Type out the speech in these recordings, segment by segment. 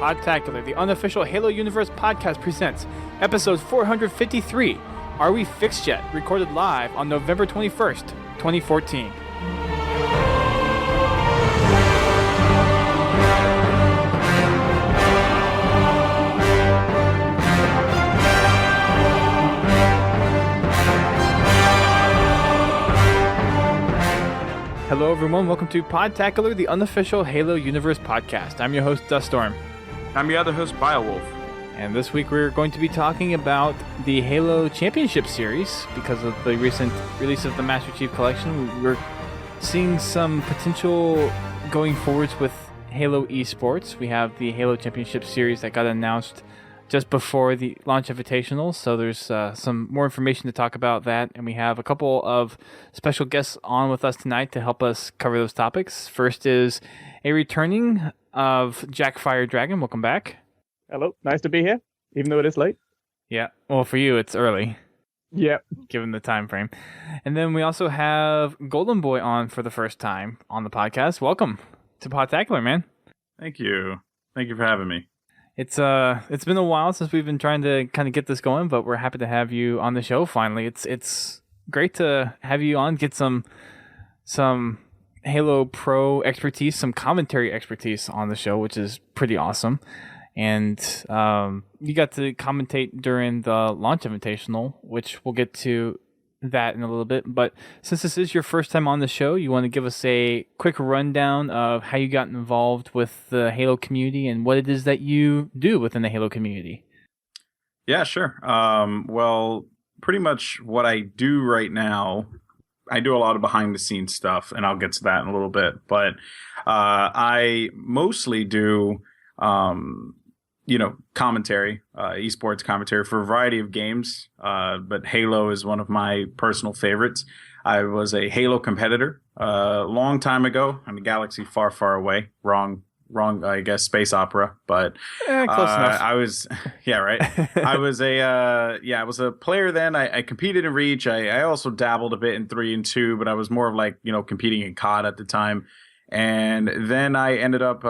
Podtacular, the unofficial Halo Universe podcast presents episode 453, Are We Fixed Yet? Recorded live on November 21st, 2014. Hello everyone, welcome to Podtacular, the unofficial Halo Universe podcast. I'm your host, Duststorm. I'm your other host, Biowolf. And this week we're going to be talking about the Halo Championship Series. Because of the recent release of the Master Chief Collection, we're seeing some potential going forwards with Halo eSports. We have the Halo Championship Series that got announced just before the Launch Invitational, so there's some more information to talk about that, and we have a couple of special guests on with us tonight to help us cover those topics. First is a returning of JakFire Dragon. Welcome back. Hello, nice to be here, even though it is late. Yeah, well, for you, it's early. Yeah. Given the time frame. And then we also have Goldenboy on for the first time on the podcast. Welcome to Podtacular, man. Thank you. Thank you for having me. It's been a while since we've been trying to kind of get this going, but we're happy to have you on the show finally. It's great to have you on, get some Halo Pro expertise, some commentary expertise on the show, which is pretty awesome. And you got to commentate during the Launch Invitational, which we'll get to that in a little bit. But since this is your first time on the show, you want to give us a quick rundown of how you got involved with the Halo community and what it is that you do within the Halo community. Yeah, sure. Well, pretty much what I do right now, I do a lot of behind the scenes stuff, and I'll get to that in a little bit. But I mostly do commentary, esports commentary for a variety of games. But Halo is one of my personal favorites. I was a Halo competitor a long time ago in a galaxy far, far away. Wrong, I guess, space opera. But close enough. I was, yeah, right. I was a player then. I competed in Reach. I also dabbled a bit in 3 and 2, but I was more of like, competing in COD at the time. And then I ended up,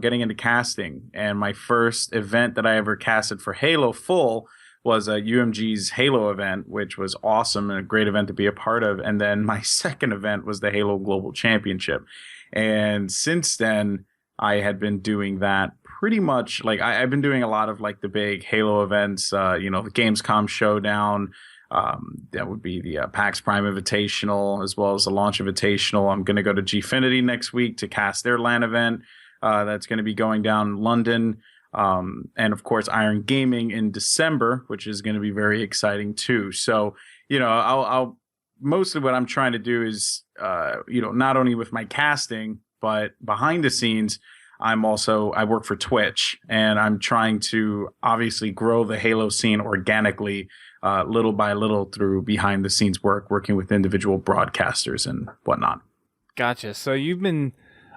getting into casting. And my first event that I ever casted for Halo Full was UMG's Halo event, which was awesome and a great event to be a part of. And then my second event was the Halo Global Championship. And since then, I had been doing that pretty much. Like I've been doing a lot of like the big Halo events, the Gamescom Showdown. That would be the PAX Prime Invitational as well as the Launch Invitational. I'm going to go to Gfinity next week to cast their LAN event. That's going to be going down in London. And of course, Iron Gaming in December, which is going to be very exciting too. So, I'll mostly what I'm trying to do is, not only with my casting, but behind the scenes, I work for Twitch, and I'm trying to obviously grow the Halo scene organically, little by little through behind the scenes work, working with individual broadcasters and whatnot. Gotcha. So you've been,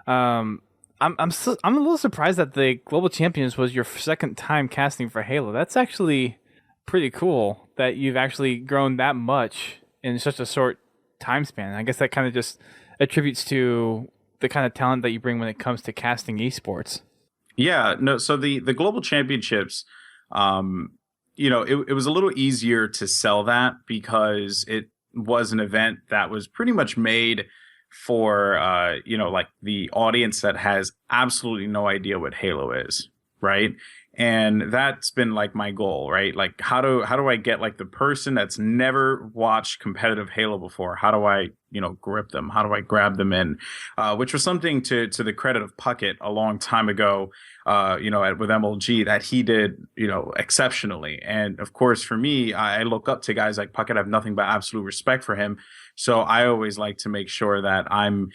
I'm a little surprised that the Global Champions was your second time casting for Halo. That's actually pretty cool that you've actually grown that much in such a short time span. I guess that kind of just attributes to the kind of talent that you bring when it comes to casting esports. Yeah, no. So the Global Championships, it was a little easier to sell that because it was an event that was pretty much made for, like the audience that has absolutely no idea what Halo is, right? And that's been like my goal, right? Like how do I get like the person that's never watched competitive Halo before? How do I, grip them? How do I grab them in? Which was something to the credit of Puckett a long time ago, with MLG that he did, exceptionally. And of course, for me, I look up to guys like Puckett. I have nothing but absolute respect for him. So I always like to make sure that I'm,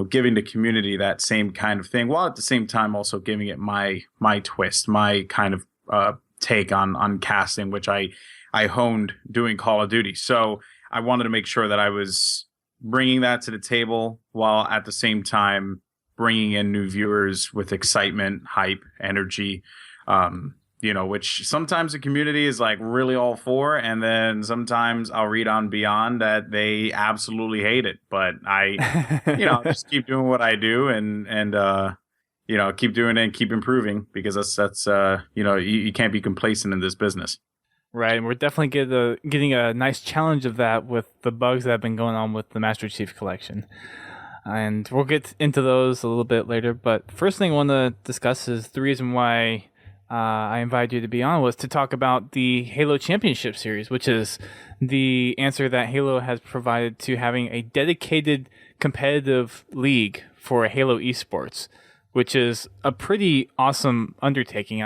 giving the community that same kind of thing, while at the same time also giving it my twist, my kind of take on casting, which I honed doing Call of Duty. So I wanted to make sure that I was bringing that to the table while at the same time bringing in new viewers with excitement, hype, energy, which sometimes the community is like really all for. And then sometimes I'll read on Beyond that they absolutely hate it. But I, just keep doing what I do and keep doing it and keep improving, because that's you can't be complacent in this business. Right, and we're definitely getting a nice challenge of that with the bugs that have been going on with the Master Chief Collection. And we'll get into those a little bit later. But first thing I want to discuss is the reason why I invited you to be on was to talk about the Halo Championship Series, which is the answer that Halo has provided to having a dedicated competitive league for Halo eSports, which is a pretty awesome undertaking.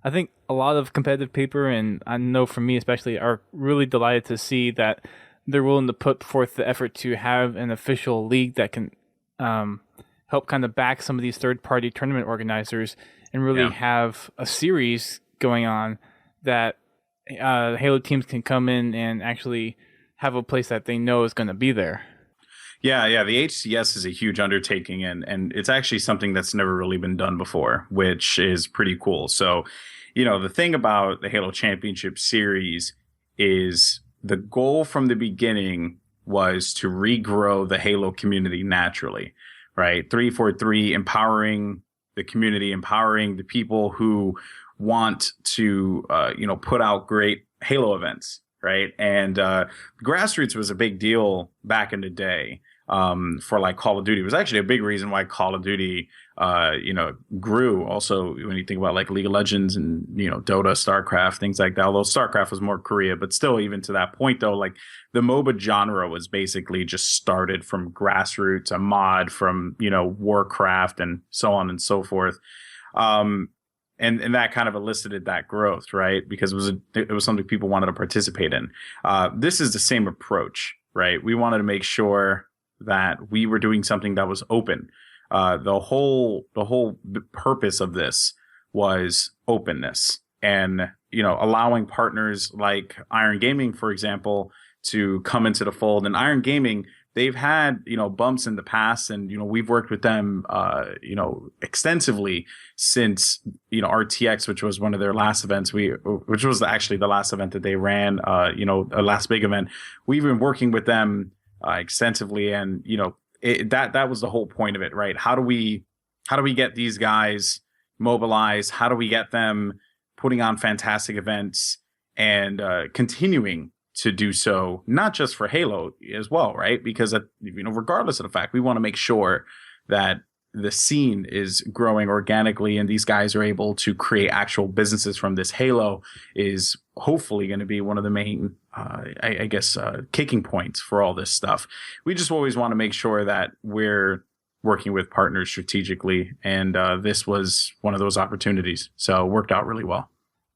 I think a lot of competitive people, and I know for me especially, are really delighted to see that they're willing to put forth the effort to have an official league that can help kind of back some of these third-party tournament organizers and really have a series going on that Halo teams can come in and actually have a place that they know is going to be there. Yeah. The HCS is a huge undertaking, and it's actually something that's never really been done before, which is pretty cool. So, the thing about the Halo Championship Series is the goal from the beginning was to regrow the Halo community naturally, right? 343 empowering the community, empowering the people who want to, put out great Halo events, right? And grassroots was a big deal back in the day. For like Call of Duty. It was actually a big reason why Call of Duty, grew. Also, when you think about like League of Legends and, Dota, StarCraft, things like that, although StarCraft was more Korea, but still, even to that point though, like the MOBA genre was basically just started from grassroots, a mod from, Warcraft and so on and so forth. And that kind of elicited that growth, right? Because it was something people wanted to participate in. This is the same approach, right? We wanted to make sure that we were doing something that was open. The whole purpose of this was openness, and allowing partners like Iron Gaming, for example, to come into the fold. And Iron Gaming, they've had bumps in the past, and we've worked with them extensively since RTX, which was one of their last events. Which was actually the last event that they ran. A last big event. We've been working with them extensively, and that was the whole point of it, right? How do we get these guys mobilized? How do we get them putting on fantastic events and continuing to do so, not just for Halo as well, right? Because regardless of the fact, we want to make sure that the scene is growing organically and these guys are able to create actual businesses from this. Halo is hopefully going to be one of the main kicking points for all this stuff. We just always want to make sure that we're working with partners strategically, and this was one of those opportunities, so it worked out really well.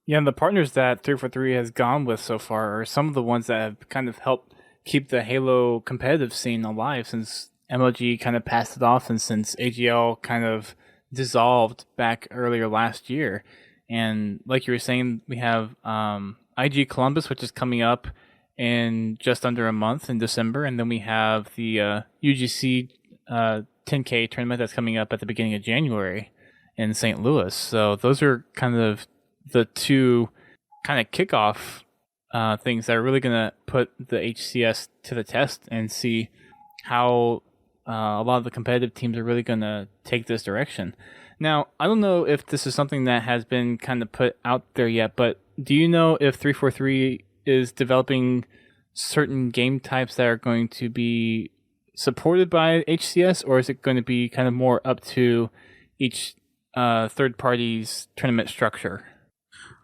Yeah, and the partners that 343 has gone with so far are some of the ones that have kind of helped keep the Halo competitive scene alive since MLG kind of passed it off, and since AGL kind of dissolved back earlier last year. And like you were saying, we have IG Columbus, which is coming up in just under a month in December, and then we have the UGC 10K tournament that's coming up at the beginning of January in St. Louis. So those are kind of the two kind of kickoff things that are really going to put the HCS to the test and see how a lot of the competitive teams are really going to take this direction. Now, I don't know if this is something that has been kind of put out there yet, but do you know if 343 is developing certain game types that are going to be supported by HCS, or is it going to be kind of more up to each third party's tournament structure?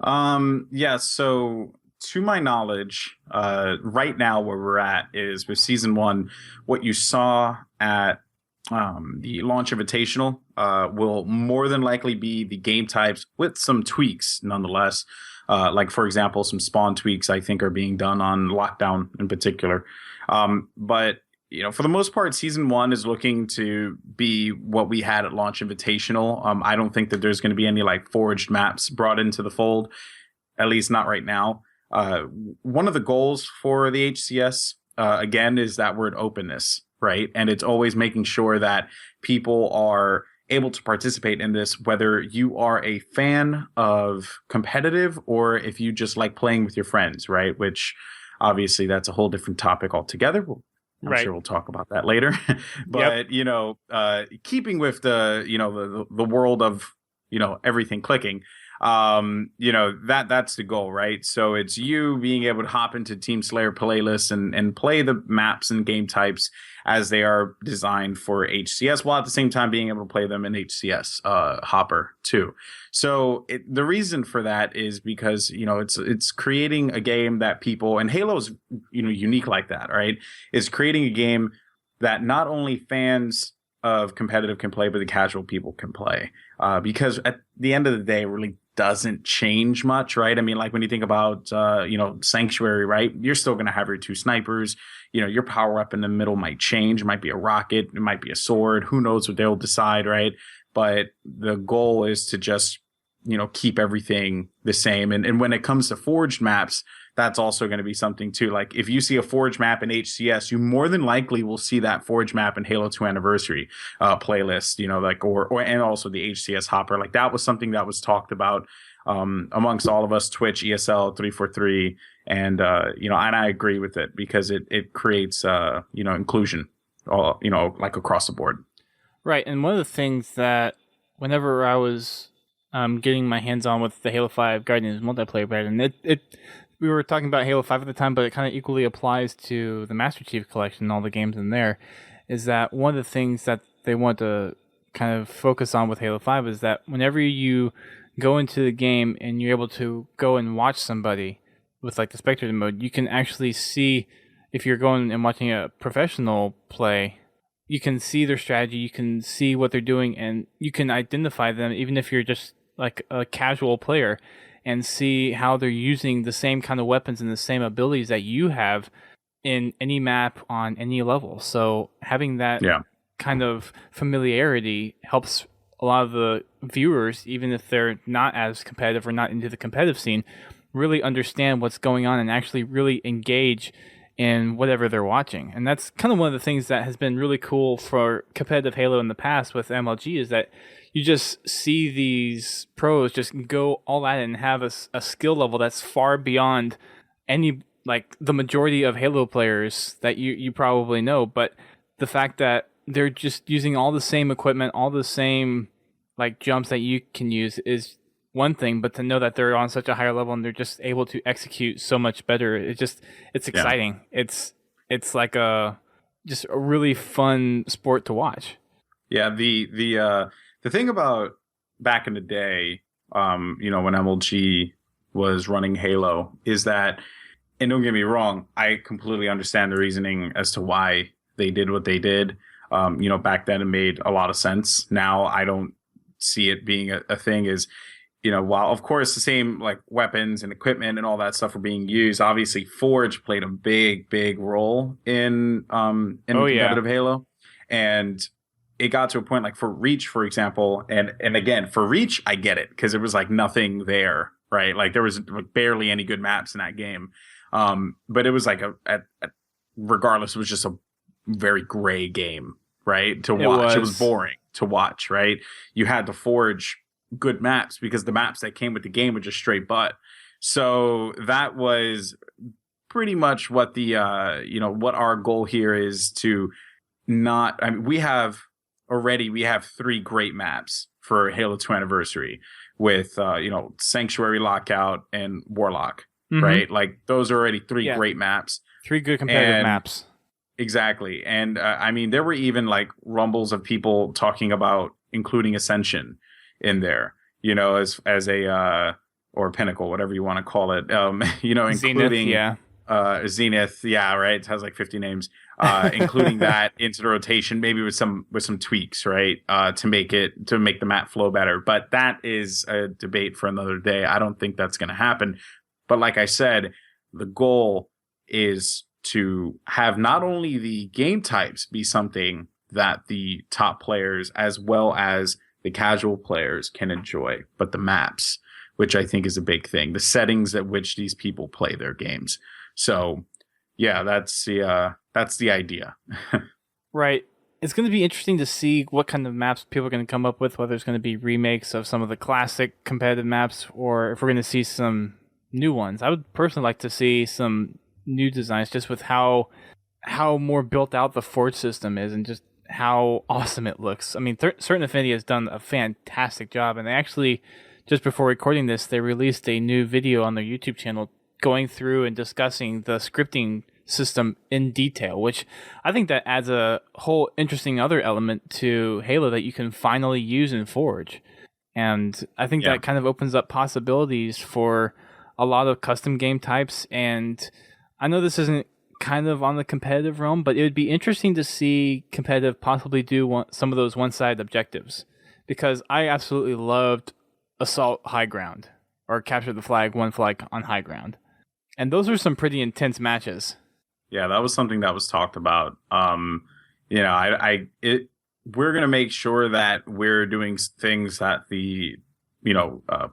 So to my knowledge, right now where we're at is with season 1, what you saw at the Launch Invitational will more than likely be the game types with some tweaks nonetheless. Like, for example, some spawn tweaks I think are being done on Lockdown in particular. But for the most part, season 1 is looking to be what we had at Launch Invitational. I don't think that there's going to be any like forged maps brought into the fold, at least not right now. One of the goals for the HCS, again, is that word openness, right? And it's always making sure that people are able to participate in this, whether you are a fan of competitive or if you just like playing with your friends, right? Which obviously that's a whole different topic altogether. We'll I'm Right. sure we'll talk about that later. But keeping with the world of everything clicking, that's the goal, right? So it's you being able to hop into Team Slayer playlists and play the maps and game types as they are designed for HCS, while at the same time being able to play them in HCS Hopper too. So the reason for that is because it's creating a game that people, and Halo's unique like that, right? Is creating a game that not only fans of competitive can play, but the casual people can play. Because at the end of the day, it really doesn't change much, right? I mean, like when you think about, Sanctuary, right? You're still going to have your two snipers. Your power up in the middle might change. It might be a rocket. It might be a sword. Who knows what they'll decide, right? But the goal is to just, keep everything the same. And when it comes to forged maps, that's also going to be something too. Like if you see a forge map in HCS, you more than likely will see that forge map in Halo 2 Anniversary playlist, and also the HCS Hopper. Like that was something that was talked about amongst all of us, Twitch, ESL, 343, and and I agree with it because it creates inclusion, like across the board. Right, and one of the things that whenever I was getting my hands on with the Halo 5 Guardians multiplayer pattern, we were talking about Halo 5 at the time, but it kind of equally applies to the Master Chief Collection and all the games in there, is that one of the things that they want to kind of focus on with Halo 5 is that whenever you go into the game and you're able to go and watch somebody with like the spectator mode, you can actually see, if you're going and watching a professional play, you can see their strategy, you can see what they're doing, and you can identify them even if you're just like a casual player, and see how they're using the same kind of weapons and the same abilities that you have in any map on any level. So having that kind of familiarity helps a lot of the viewers, even if they're not as competitive or not into the competitive scene, really understand what's going on and actually really engage in whatever they're watching. And that's kind of one of the things that has been really cool for competitive Halo in the past with MLG, is that you just see these pros just go all at it and have a skill level that's far beyond any, like the majority of Halo players that you probably know. But the fact that they're just using all the same equipment, all the same like jumps that you can use is one thing, but to know that they're on such a higher level and they're just able to execute so much better, it's exciting. It's like just a really fun sport to watch. Yeah, the thing about back in the day, when MLG was running Halo, is that, and don't get me wrong, I completely understand the reasoning as to why they did what they did. Back then it made a lot of sense. Now I don't see it being a thing. Is, while of course the same like weapons and equipment and all that stuff are being used, obviously Forge played a big role in competitive Halo, and it got to a point like for Reach, for example, and again for Reach, I get it because it was like nothing there, right? Like there was like barely any good maps in that game, but it was like regardless, it was just a very gray game, right? To watch, it was boring to watch, right? You had to forge good maps because the maps that came with the game were just straight butt. So that was pretty much what the what our goal here is to not. I mean, we have 3 great maps for Halo 2 Anniversary with Sanctuary, Lockout, and Warlock, right? Like those are already 3 great maps. 3 good competitive maps. Exactly. And I mean, there were even like rumbles of people talking about including Ascension in there, as a or Pinnacle, whatever you want to call it, including Zenith, right? It has like 50 names, including that into the rotation, maybe with some tweaks, right? To make the map flow better. But that is a debate for another day. I don't think that's going to happen. But like I said, the goal is to have not only the game types be something that the top players as well as the casual players can enjoy, but the maps, which I think is a big thing, the settings at which these people play their games. So yeah, that's the idea. Right. It's going to be interesting to see what kind of maps people are going to come up with, whether it's going to be remakes of some of the classic competitive maps or if we're going to see some new ones. I would personally like to see some new designs, just with how how more built out the Forge system is and just how awesome it looks. I mean, Certain Affinity has done a fantastic job, and they actually, just before recording this, they released a new video on their YouTube channel going through and discussing the scripting system in detail, which I think that adds a whole interesting other element to Halo that you can finally use in Forge. And I think that kind of opens up possibilities for a lot of custom game types. And I know this isn't kind of on the competitive realm, but it would be interesting to see competitive possibly do some of those one-sided objectives, because I absolutely loved Assault High Ground or Capture the Flag, One Flag on High Ground. And those are some pretty intense matches. Yeah, that was something that was talked about. We're going to make sure that we're doing things that the,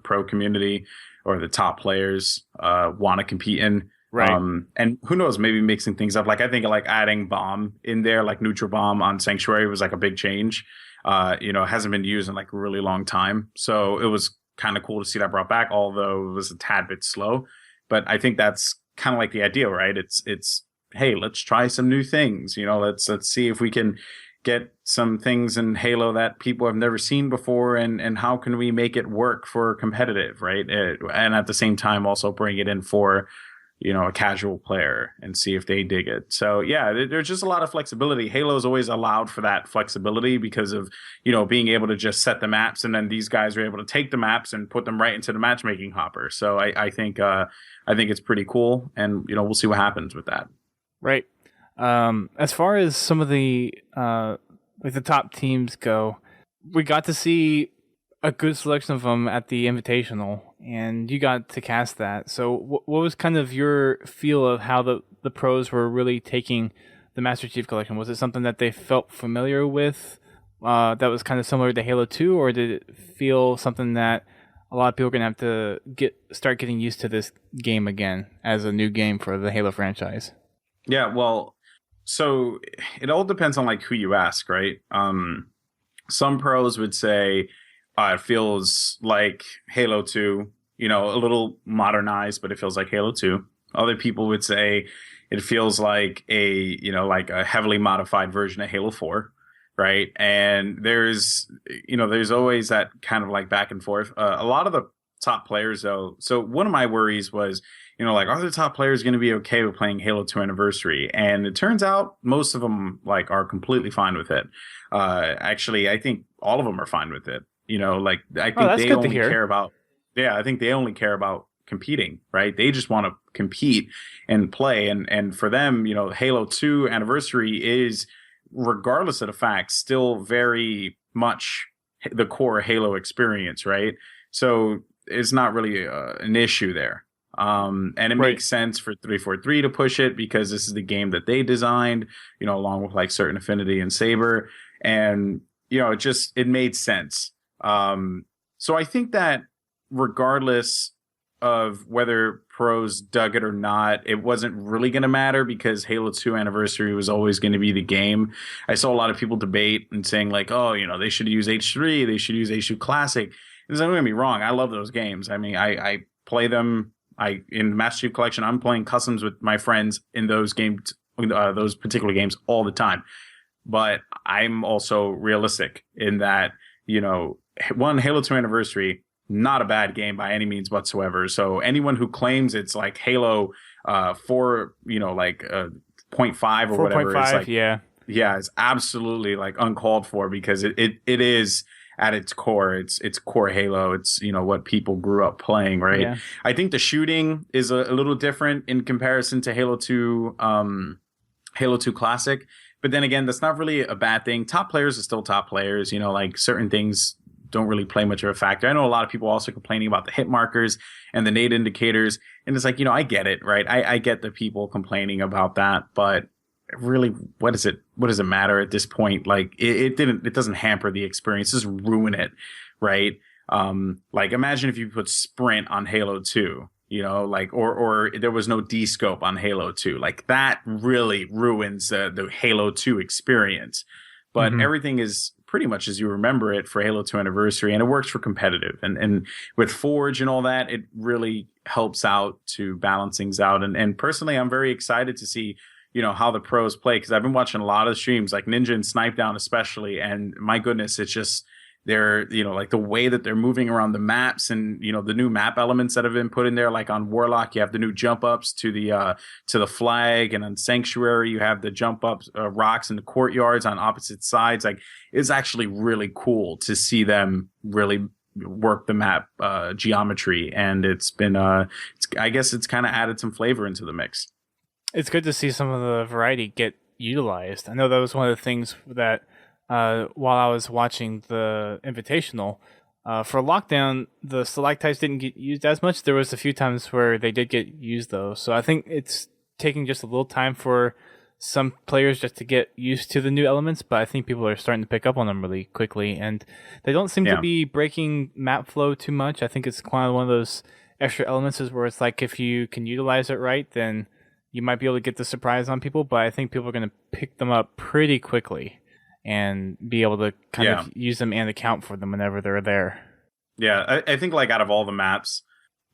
pro community or the top players want to compete in. Right. And who knows, maybe mixing things up. Like, I think like adding bomb in there, like neutral bomb on Sanctuary was like a big change. It hasn't been used in like a really long time. So it was kind of cool to see that brought back, although it was a tad bit slow. But I think that's kind of like the idea, right? It's hey, let's try some new things. Let's see if we can get some things in Halo that people have never seen before, and how can we make it work for competitive, right? And at the same time, also bring it in for a casual player and see if they dig it. So yeah, there's just a lot of flexibility. Halo's always allowed for that flexibility because of, being able to just set the maps, and then these guys are able to take the maps and put them right into the matchmaking hopper. So I think it's pretty cool, and we'll see what happens with that. Right. As far as some of the the top teams go, we got to see a good selection of them at the Invitational, and you got to cast that. So what was kind of your feel of how the pros were really taking the Master Chief Collection? Was it something that they felt familiar with that was kind of similar to Halo 2, or did it feel something that a lot of people are going to have to start getting used to this game again as a new game for the Halo franchise? Yeah, well, so it all depends on like who you ask, right? Some pros would say it feels like Halo 2, a little modernized, but it feels like Halo 2. Other people would say it feels like a heavily modified version of Halo 4, right? And there's always that kind of like back and forth. A lot of the top players, though. So one of my worries was, are the top players going to be okay with playing Halo 2 Anniversary? And it turns out most of them are completely fine with it. Actually, I think all of them are fine with it. I think they only care about, I think they only care about competing, right? They just want to compete and play. And for them, Halo 2 Anniversary is, regardless of the fact, still very much the core Halo experience, right? So it's not really an issue there. And it makes sense for 343 to push it because this is the game that they designed, along with like Certain Affinity and Saber. And, it made sense. So I think that regardless of whether pros dug it or not, it wasn't really going to matter because Halo 2 Anniversary was always going to be the game. I saw a lot of people debate and saying like, oh, they should use H3, they should use H2 Classic. Don't get me wrong, I love those games. I mean, I play them. In the Master Chief Collection, I'm playing customs with my friends in those games, those particular games all the time. But I'm also realistic in that, Halo 2 Anniversary, not a bad game by any means whatsoever. So anyone who claims it's like Halo 4, 0.5 or whatever, 4.5, it's like, yeah, it's absolutely like uncalled for because it is. At its core, it's core Halo. It's what people grew up playing, right? Yeah. I think the shooting is a little different in comparison to Halo 2, Halo 2 Classic. But then again, that's not really a bad thing. Top players are still top players. Like certain things don't really play much of a factor. I know a lot of people also complaining about the hit markers and the nade indicators, and it's like I get it, right? I get the people complaining about that, but really, what does it matter at this point? Like it doesn't hamper the experience, just ruin it, right? Like imagine if you put sprint on Halo 2, or there was no D-scope on Halo 2, like that really ruins the Halo 2 experience. But everything is pretty much as you remember it for Halo 2 Anniversary, and it works for competitive. And with Forge and all that, it really helps out to balance things out. And personally, I'm very excited to see how the pros play, because I've been watching a lot of streams like Ninja and Snipe Down especially, and my goodness, it's just they're like the way that they're moving around the maps, and the new map elements that have been put in there, like on Warlock you have the new jump ups to the flag, and on Sanctuary you have the jump ups rocks in the courtyards on opposite sides. Like, it's actually really cool to see them really work the map geometry, and it's been I guess it's kind of added some flavor into the mix. It's good to see some of the variety get utilized. I know that was one of the things that while I was watching the Invitational for Lockdown, the stalactites didn't get used as much. There was a few times where they did get used though, so I think it's taking just a little time for some players just to get used to the new elements, but I think people are starting to pick up on them really quickly, and they don't seem to be breaking map flow too much. I think it's kind of one of those extra elements where it's like, if you can utilize it right, then you might be able to get the surprise on people, but I think people are going to pick them up pretty quickly and be able to kind of use them and account for them whenever they're there. Yeah, I think like out of all the maps,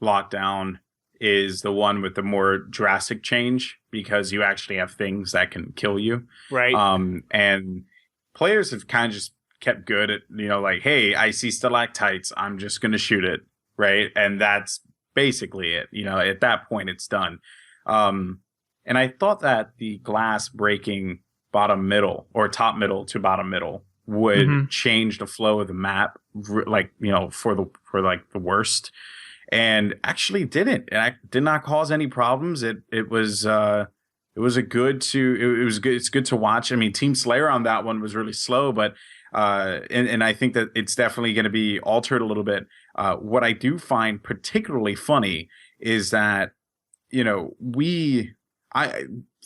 Lockdown is the one with the more drastic change, because you actually have things that can kill you. Right. And players have kind of just kept good at, like, hey, I see stalactites, I'm just going to shoot it. Right. And that's basically it. At that point, it's done. And I thought that the glass breaking bottom middle or top middle to bottom middle would change the flow of the map, like, for the worst, and actually didn't. And I did not cause any problems. It was good. It's good to watch. I mean, Team Slayer on that one was really slow, but and I think that it's definitely going to be altered a little bit. What I do find particularly funny is that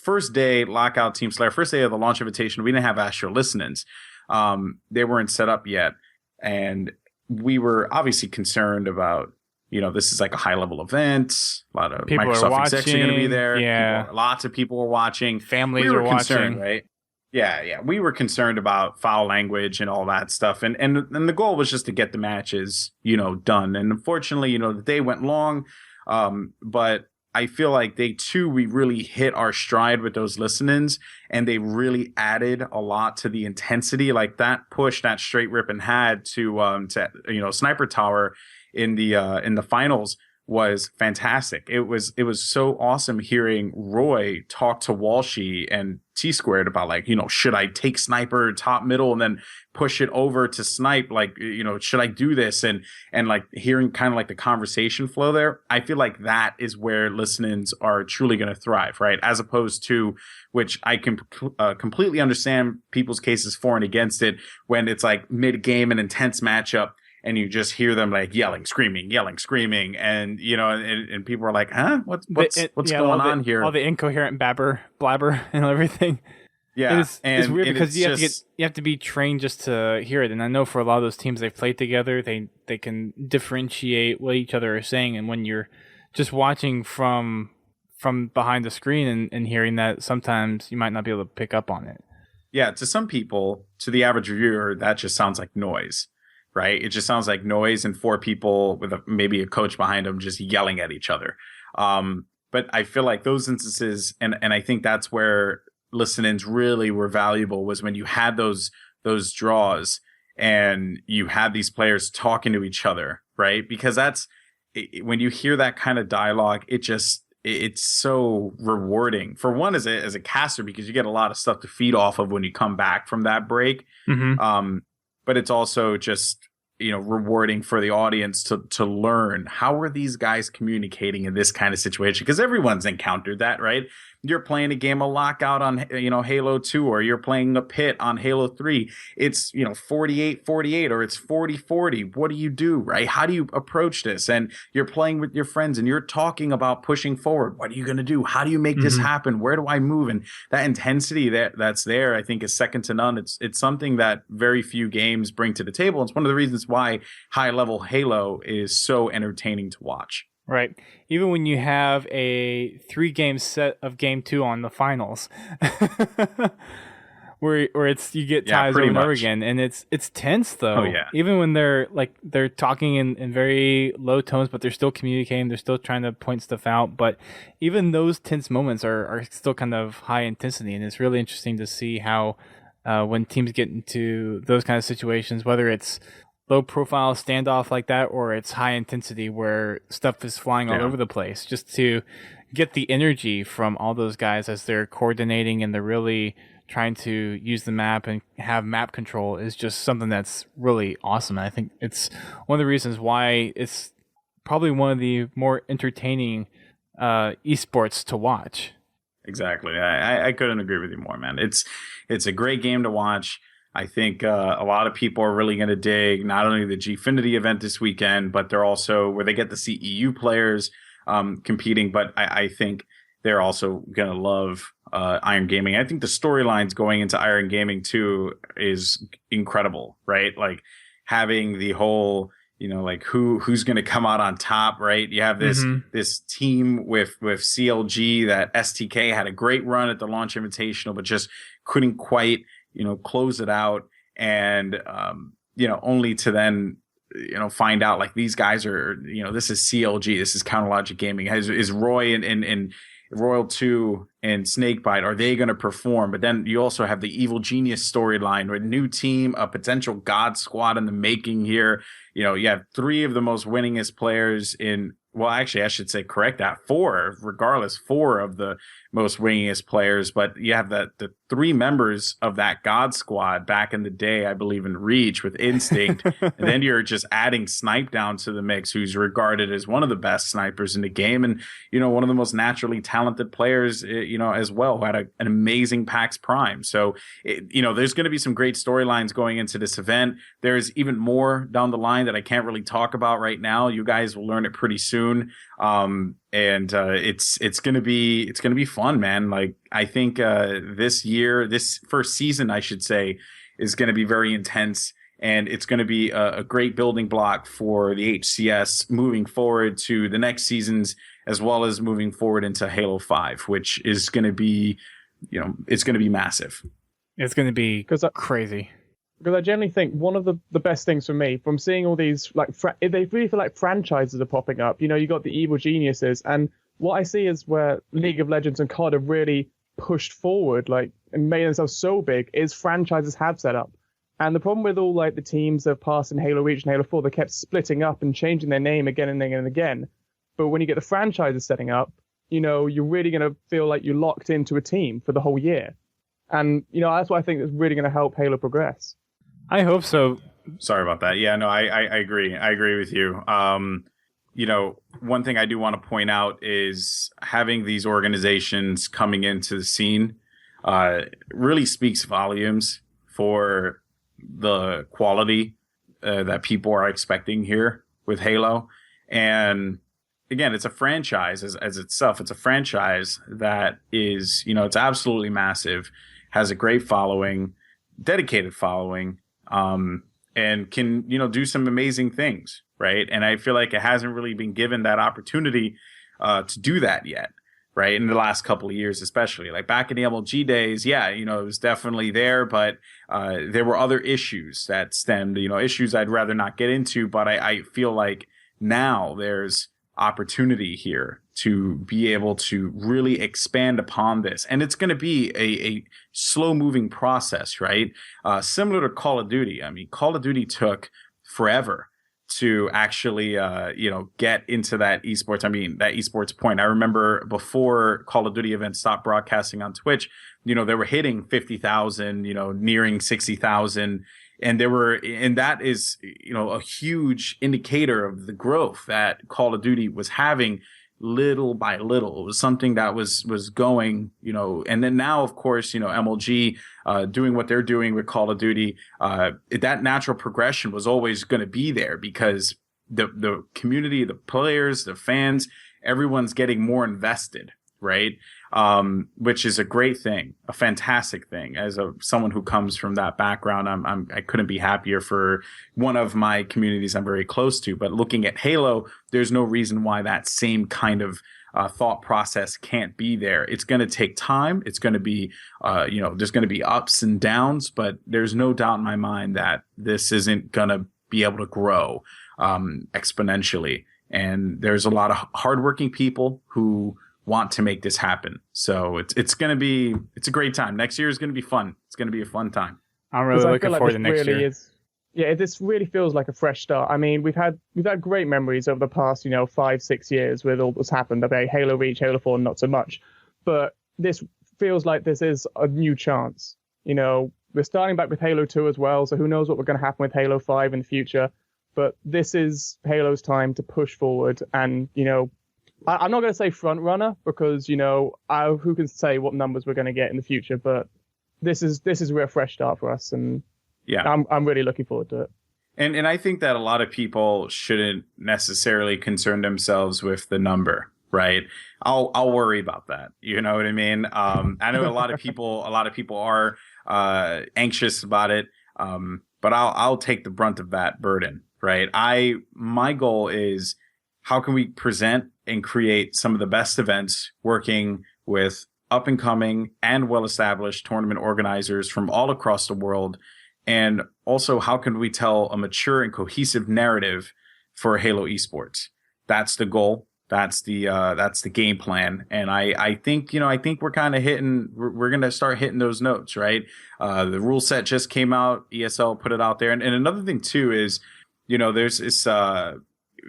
first day lockout Team Slayer, first day of the Launch Invitation, we didn't have Astro listenings. They weren't set up yet, and we were obviously concerned about, this is like a high level event. A lot of people Microsoft execs are going to be there. Yeah, lots of people were watching. Families are watching, right? Yeah. We were concerned about foul language and all that stuff, and the goal was just to get the matches, done. And unfortunately, the day went long, but I feel like we really hit our stride with those listen-ins, and they really added a lot to the intensity. Like that push that Straight Rippin' had to Sniper Tower in the finals was fantastic. It was so awesome hearing Roy talk to Walshy and T-Squared about, like, should I take Sniper top middle and then push it over to Snipe? Like, should I do this? And like hearing kind of like the conversation flow there, I feel like that is where listen-ins are truly going to thrive, right? As opposed to, which I can completely understand people's cases for and against it, when it's like mid-game, an intense matchup, and you just hear them like yelling, screaming, and and people are like, huh, what's going on here? All the incoherent blabber and everything. Yeah, it's weird because you have to be trained just to hear it. And I know for a lot of those teams they've played together, they can differentiate what each other are saying. And when you're just watching from behind the screen and hearing that, sometimes you might not be able to pick up on it. Yeah, to some people, to the average viewer, that just sounds like noise. Right? It just sounds like noise and four people with maybe a coach behind them just yelling at each other. But I feel like those instances, and I think that's where listen-ins really were valuable, was when you had those draws and you had these players talking to each other, right? Because when you hear that kind of dialogue, it's so rewarding. For one, as a caster, because you get a lot of stuff to feed off of when you come back from that break. But it's also just, rewarding for the audience to learn, how are these guys communicating in this kind of situation? Because everyone's encountered that, right? You're playing a game of Lockout on, Halo 2, or you're playing a pit on Halo 3. It's, 48-48, or it's 40-40. What do you do, right? How do you approach this? And you're playing with your friends and you're talking about pushing forward. What are you going to do? How do you make this happen? Where do I move? And that intensity that's there, I think, is second to none. It's something that very few games bring to the table. It's one of the reasons why high-level Halo is so entertaining to watch. Right. Even when you have a 3-game set of Game 2 on the finals. where it's you get Yeah, ties over pretty and over much. again, and it's tense though. Oh, yeah. Even when they're talking in very low tones, but they're still communicating. They're still trying to point stuff out. But even those tense moments are still kind of high intensity, and it's really interesting to see how when teams get into those kind of situations, whether it's low profile standoff like that or it's high intensity where stuff is flying all Yeah. over the place, just to get the energy from all those guys as they're coordinating and they're really trying to use the map and have map control is just something that's really awesome. And I think it's one of the reasons why it's probably one of the more entertaining esports to watch. Exactly. I couldn't agree with you more, man. It's a great game to watch. I think a lot of people are really going to dig not only the Gfinity event this weekend, but they're also where they get to see EU players competing. But I think they're also going to love Iron Gaming. I think the storylines going into Iron Gaming too is incredible, right? Like having the whole, like who's going to come out on top, right? You have this team with CLG that STK had a great run at the Launch Invitational, but just couldn't quite, close it out. And, only to then, find out like these guys are, this is CLG, this is Counter Logic Gaming. Is Roy and Royal 2 and Snakebite, are they going to perform? But then you also have the Evil Genius storyline with a new team, a potential God squad in the making here. You have 3 of the most winningest players actually, I should say correct that. 4 of the most winningest players. But you have the 3 members of that God squad back in the day, I believe in Reach with Instinct. And then you're just adding Snipe down to the mix, who's regarded as one of the best snipers in the game. And, one of the most naturally talented players, as well, who had an amazing PAX Prime. So, there's going to be some great storylines going into this event. There's even more down the line that I can't really talk about right now. You guys will learn it pretty soon. It's gonna be fun, man. Like I think this first season, I should say, is gonna be very intense, and it's gonna be a great building block for the HCS moving forward to the next seasons, as well as moving forward into Halo 5, which is gonna be, it's gonna be massive. It's gonna be crazy. Because I generally think one of the best things for me from seeing all these, like, they really feel like franchises are popping up. You got the Evil Geniuses, and what I see is where League of Legends and COD have really pushed forward, like, and made themselves so big, is franchises have set up. And the problem with all, like, the teams that have passed in Halo Reach and Halo 4, they kept splitting up and changing their name again and again and again. But when you get the franchises setting up, you're really going to feel like you're locked into a team for the whole year. And, that's what I think is really going to help Halo progress. I hope so. Sorry about that. Yeah, no, I agree. I agree with you. One thing I do want to point out is having these organizations coming into the scene really speaks volumes for the quality that people are expecting here with Halo. And again, it's a franchise as itself. It's a franchise that is, it's absolutely massive, has a great following, dedicated following, and can, do some amazing things, right? And I feel like it hasn't really been given that opportunity to do that yet, right? In the last couple of years, especially. Like back in the MLG days, yeah, it was definitely there, but there were other issues that stemmed, issues I'd rather not get into, but I feel like now there's opportunity here to be able to really expand upon this. And it's going to be a slow moving process, right? Similar to Call of Duty. I mean, Call of Duty took forever to actually, get into that esports. I mean, that esports point. I remember before Call of Duty events stopped broadcasting on Twitch, they were hitting 50,000, nearing 60,000. And that is, a huge indicator of the growth that Call of Duty was having little by little. It was something that was going, and then now, of course, MLG doing what they're doing with Call of Duty, that natural progression was always going to be there because the community, the players, the fans, everyone's getting more invested, right? Which is a great thing, a fantastic thing. As someone who comes from that background, I couldn't be happier for one of my communities I'm very close to. But looking at Halo, there's no reason why that same kind of thought process can't be there. It's going to take time. It's going to be, there's going to be ups and downs, but there's no doubt in my mind that this isn't going to be able to grow exponentially. And there's a lot of hardworking people who want to make this happen. So it's a great time. Next year is going to be fun. It's going to be a fun time. I'm really looking forward to next year. This really feels like a fresh start. I mean, we've had great memories over the past, 5-6 years with all that's happened. Okay, Halo Reach, Halo 4, not so much. But this feels like this is a new chance. We're starting back with Halo 2 as well, so who knows what we're going to happen with Halo 5 in the future. But this is Halo's time to push forward. And, I'm not going to say front runner because, who can say what numbers we're going to get in the future. But this is a real fresh start for us. And yeah, I'm really looking forward to it. And I think that a lot of people shouldn't necessarily concern themselves with the number, right? I'll worry about that. You know what I mean? I know a lot of people are anxious about it, but I'll take the brunt of that burden, right? My goal is how can we present and create some of the best events working with up and coming and well-established tournament organizers from all across the world. And also, how can we tell a mature and cohesive narrative for Halo eSports? That's the goal. That's the game plan. And I think we're kind of we're going to start hitting those notes, right? The rule set just came out. ESL put it out there. And another thing too is, there's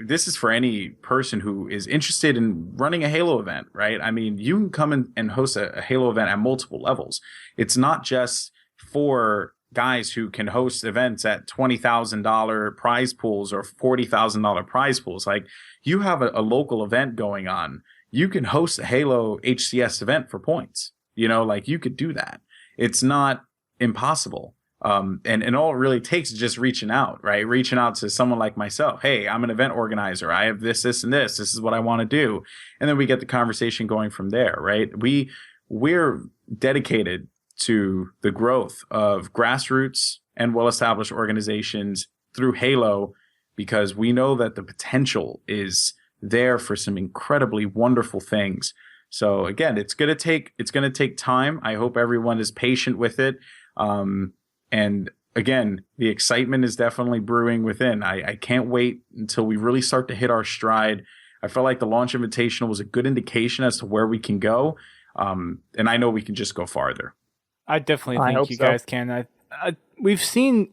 this is for any person who is interested in running a Halo event, right? I mean, you can come and host a Halo event at multiple levels. It's not just for guys who can host events at $20,000 prize pools or $40,000 prize pools. Like, you have a local event going on, you can host a Halo HCS event for points. You could do that. It's not impossible. And all it really takes is just reaching out, right? Reaching out to someone like myself. Hey, I'm an event organizer. I have this, and this. This is what I want to do. And then we get the conversation going from there, right? We're dedicated to the growth of grassroots and well-established organizations through Halo, because we know that the potential is there for some incredibly wonderful things. So again, it's going to take time. I hope everyone is patient with it. And again, the excitement is definitely brewing within. I can't wait until we really start to hit our stride. I felt like the Launch Invitational was a good indication as to where we can go. And I know we can just go farther. I definitely think you guys can. We've seen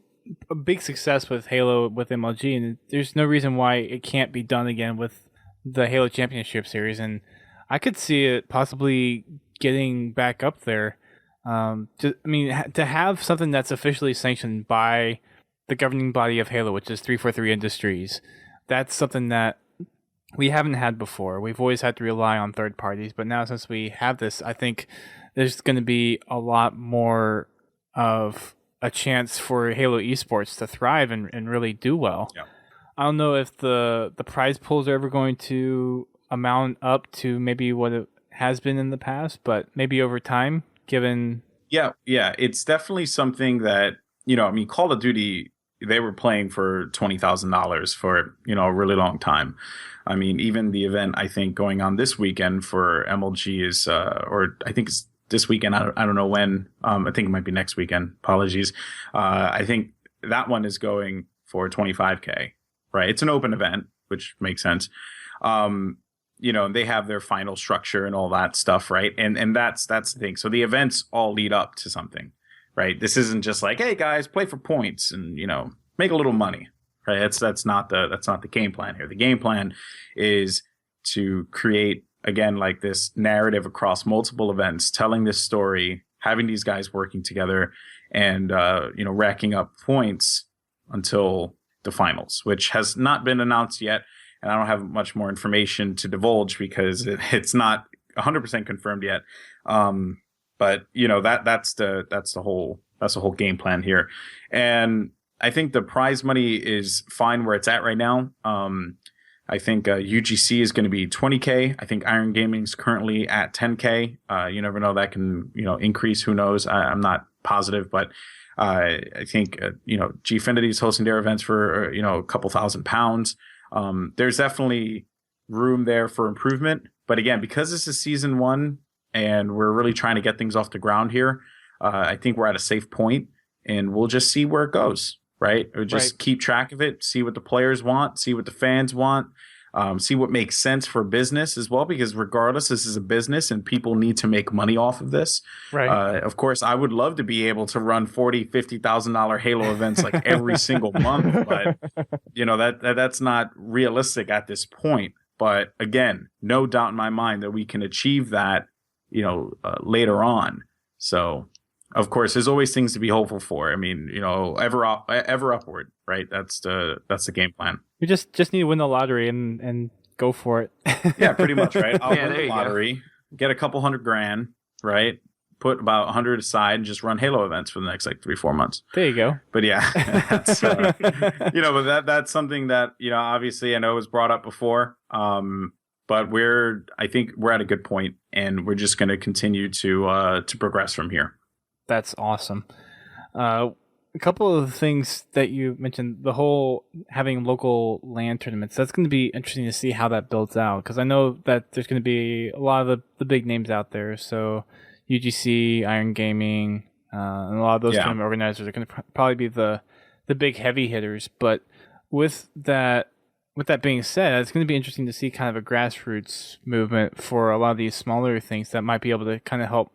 a big success with Halo with MLG, and there's no reason why it can't be done again with the Halo Championship Series. And I could see it possibly getting back up there. To have something that's officially sanctioned by the governing body of Halo, which is 343 Industries, that's something that we haven't had before. We've always had to rely on third parties, but now since we have this, I think there's going to be a lot more of a chance for Halo eSports to thrive and really do well. Yeah. I don't know if the prize pools are ever going to amount up to maybe what it has been in the past, but maybe over time, given... Yeah, it's definitely something that, Call of Duty, they were playing for $20,000 for, a really long time. I mean, even the event, I think, going on this weekend for MLG is, or I think it's this weekend. I don't know when. I think it might be next weekend. Apologies. I think that one is going for $25K, right? It's an open event, which makes sense. They have their final structure and all that stuff, right? And that's the thing. So the events all lead up to something, right? This isn't just like, hey guys, play for points and make a little money, right? That's not the game plan here. The game plan is to create, again, like this narrative across multiple events, telling this story, having these guys working together, and racking up points until the finals, which has not been announced yet. And I don't have much more information to divulge because it's not 100% confirmed yet. But that's the whole game plan here. And I think the prize money is fine where it's at right now. I think UGC is going to be $20K. I think Iron Gaming is currently at $10K. You never know, that can increase. Who knows? I'm not positive, but I think Gfinity is hosting their events for a couple £1,000. There's definitely room there for improvement. But again, because this is season 1 and we're really trying to get things off the ground here, I think we're at a safe point, and we'll just see where it goes, right? We'll just keep track of it, see what the players want, see what the fans want, see what makes sense for business as well, because regardless, this is a business and people need to make money off of this. Right. Of course, I would love to be able to run $40,000-$50,000 Halo events like every single month, but that's not realistic at this point. But again, no doubt in my mind that we can achieve that, later on. So, of course, there's always things to be hopeful for. I mean, ever upward, right? That's the game plan. We just need to win the lottery and go for it. Yeah, pretty much, right? I'll win there the you lottery, get a couple $100,000, right? Put about 100 aside and just run Halo events for the next 3-4 months. There you go. But yeah, that's but that's something that obviously I know was brought up before. But I think we're at a good point, and we're just going to continue to progress from here. That's awesome. A couple of things that you mentioned, the whole having local LAN tournaments, that's going to be interesting to see how that builds out, because I know that there's going to be a lot of the big names out there. So UGC, Iron Gaming, and a lot of those tournament organizers are going to probably be the big heavy hitters. But with that being said, it's going to be interesting to see kind of a grassroots movement for a lot of these smaller things that might be able to kind of help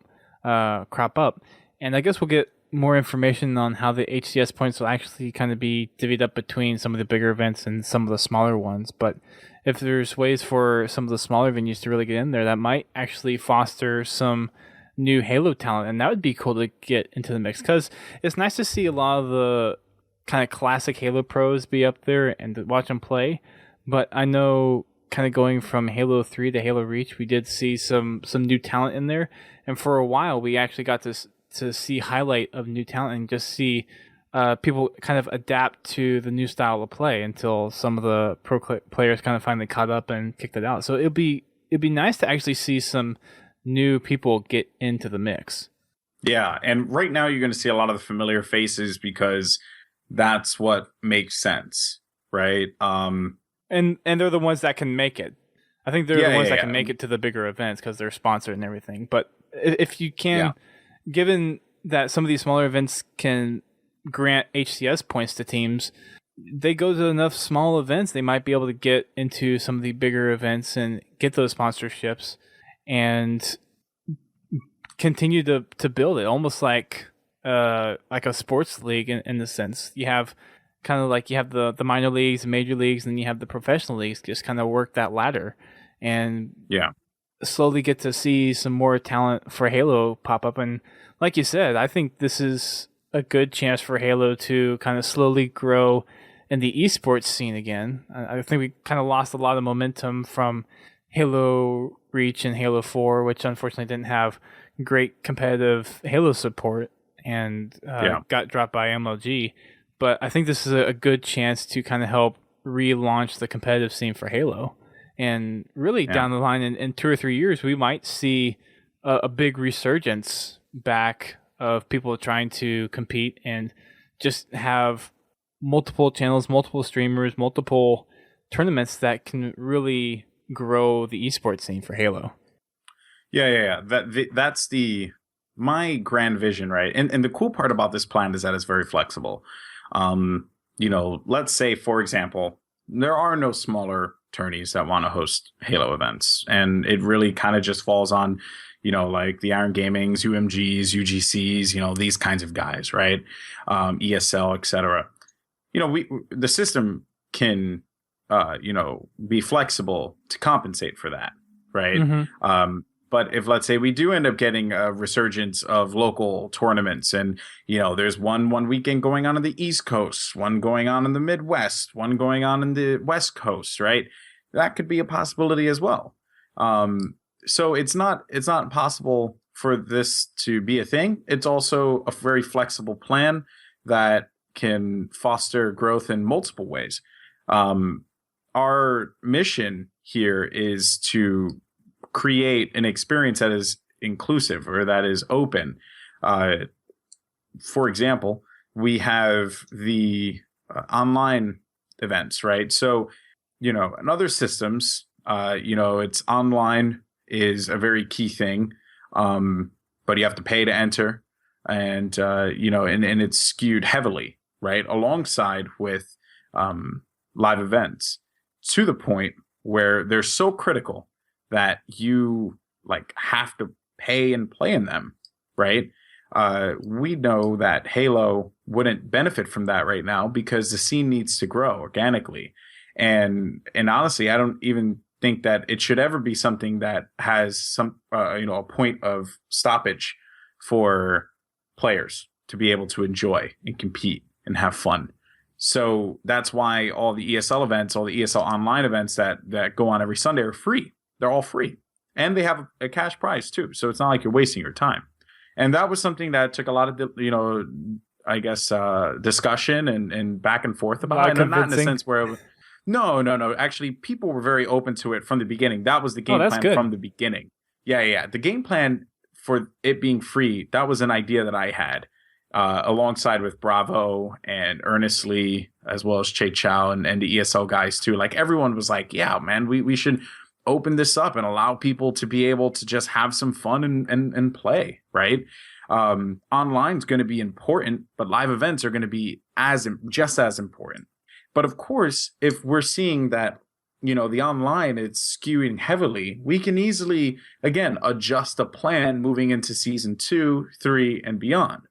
crop up. And I guess we'll get more information on how the HCS points will actually kind of be divvied up between some of the bigger events and some of the smaller ones. But if there's ways for some of the smaller venues to really get in there, that might actually foster some new Halo talent. And that would be cool to get into the mix, because it's nice to see a lot of the kind of classic Halo pros be up there and to watch them play. But I know kind of going from Halo 3 to Halo Reach, we did see some new talent in there. And for a while, we actually got to see highlight of new talent and just see people kind of adapt to the new style of play until some of the pro players kind of finally caught up and kicked it out. So it'd be nice to actually see some new people get into the mix. Yeah, and right now you're going to see a lot of the familiar faces because that's what makes sense, right? And they're the ones that can make it. I think they're the ones that can make it to the bigger events because they're sponsored and everything. But if you can, given that some of these smaller events can grant HCS points to teams, they go to enough small events, they might be able to get into some of the bigger events and get those sponsorships and continue to build it, almost like a sports league in the sense. You have kind of like you have the minor leagues, the major leagues, and then you have the professional leagues. Just kind of work that ladder and slowly get to see some more talent for Halo pop up. And like you said, I think this is a good chance for Halo to kind of slowly grow in the eSports scene again. I think we kind of lost a lot of momentum from Halo Reach and Halo 4, which unfortunately didn't have great competitive Halo support and got dropped by MLG. But I think this is a good chance to kind of help relaunch the competitive scene for Halo. And really down the line in 2 or 3 years, we might see a big resurgence back of people trying to compete and just have multiple channels, multiple streamers, multiple tournaments that can really grow the esports scene for Halo. Yeah. That's my grand vision, right? And the cool part about this plan is that it's very flexible. Let's say, for example, there are no smaller tourneys that want to host Halo events, and it really kind of just falls on, like the Iron Gamings, UMGs, UGCs, these kinds of guys, right? ESL, etc. The system can, be flexible to compensate for that, right? Mm-hmm. But if, let's say, we do end up getting a resurgence of local tournaments and, there's one weekend going on in the East Coast, one going on in the Midwest, one going on in the West Coast, right? That could be a possibility as well. So it's not possible for this to be a thing. It's also a very flexible plan that can foster growth in multiple ways. Our mission here is to create an experience that is inclusive or that is open. For example, we have the online events, right? So, in other systems, It's online is a very key thing, but you have to pay to enter, and and it's skewed heavily, right, alongside with live events, to the point where they're so critical that you like have to pay and play in them, right? We know that Halo wouldn't benefit from that right now because the scene needs to grow organically. And honestly, I don't even think that it should ever be something that has some, a point of stoppage for players to be able to enjoy and compete and have fun. So that's why all the ESL events, all the ESL online events that go on every Sunday are free. They're all free. And they have a cash prize too. So it's not like you're wasting your time. And that was something that took a lot of, discussion and back and forth about it. And not in a sense where, no. Actually, people were very open to it from the beginning. That was the game plan from the beginning. Yeah. The game plan for it being free, that was an idea that I had, alongside with Bravo and Earnestly, as well as Che Chow and the ESL guys too. Like everyone was like, yeah, man, we should open this up and allow people to be able to just have some fun and play, right? Online is going to be important, but live events are going to be just as important. But of course, if we're seeing that, the online, it's skewing heavily, we can easily, again, adjust a plan moving into season 2, 3, and beyond.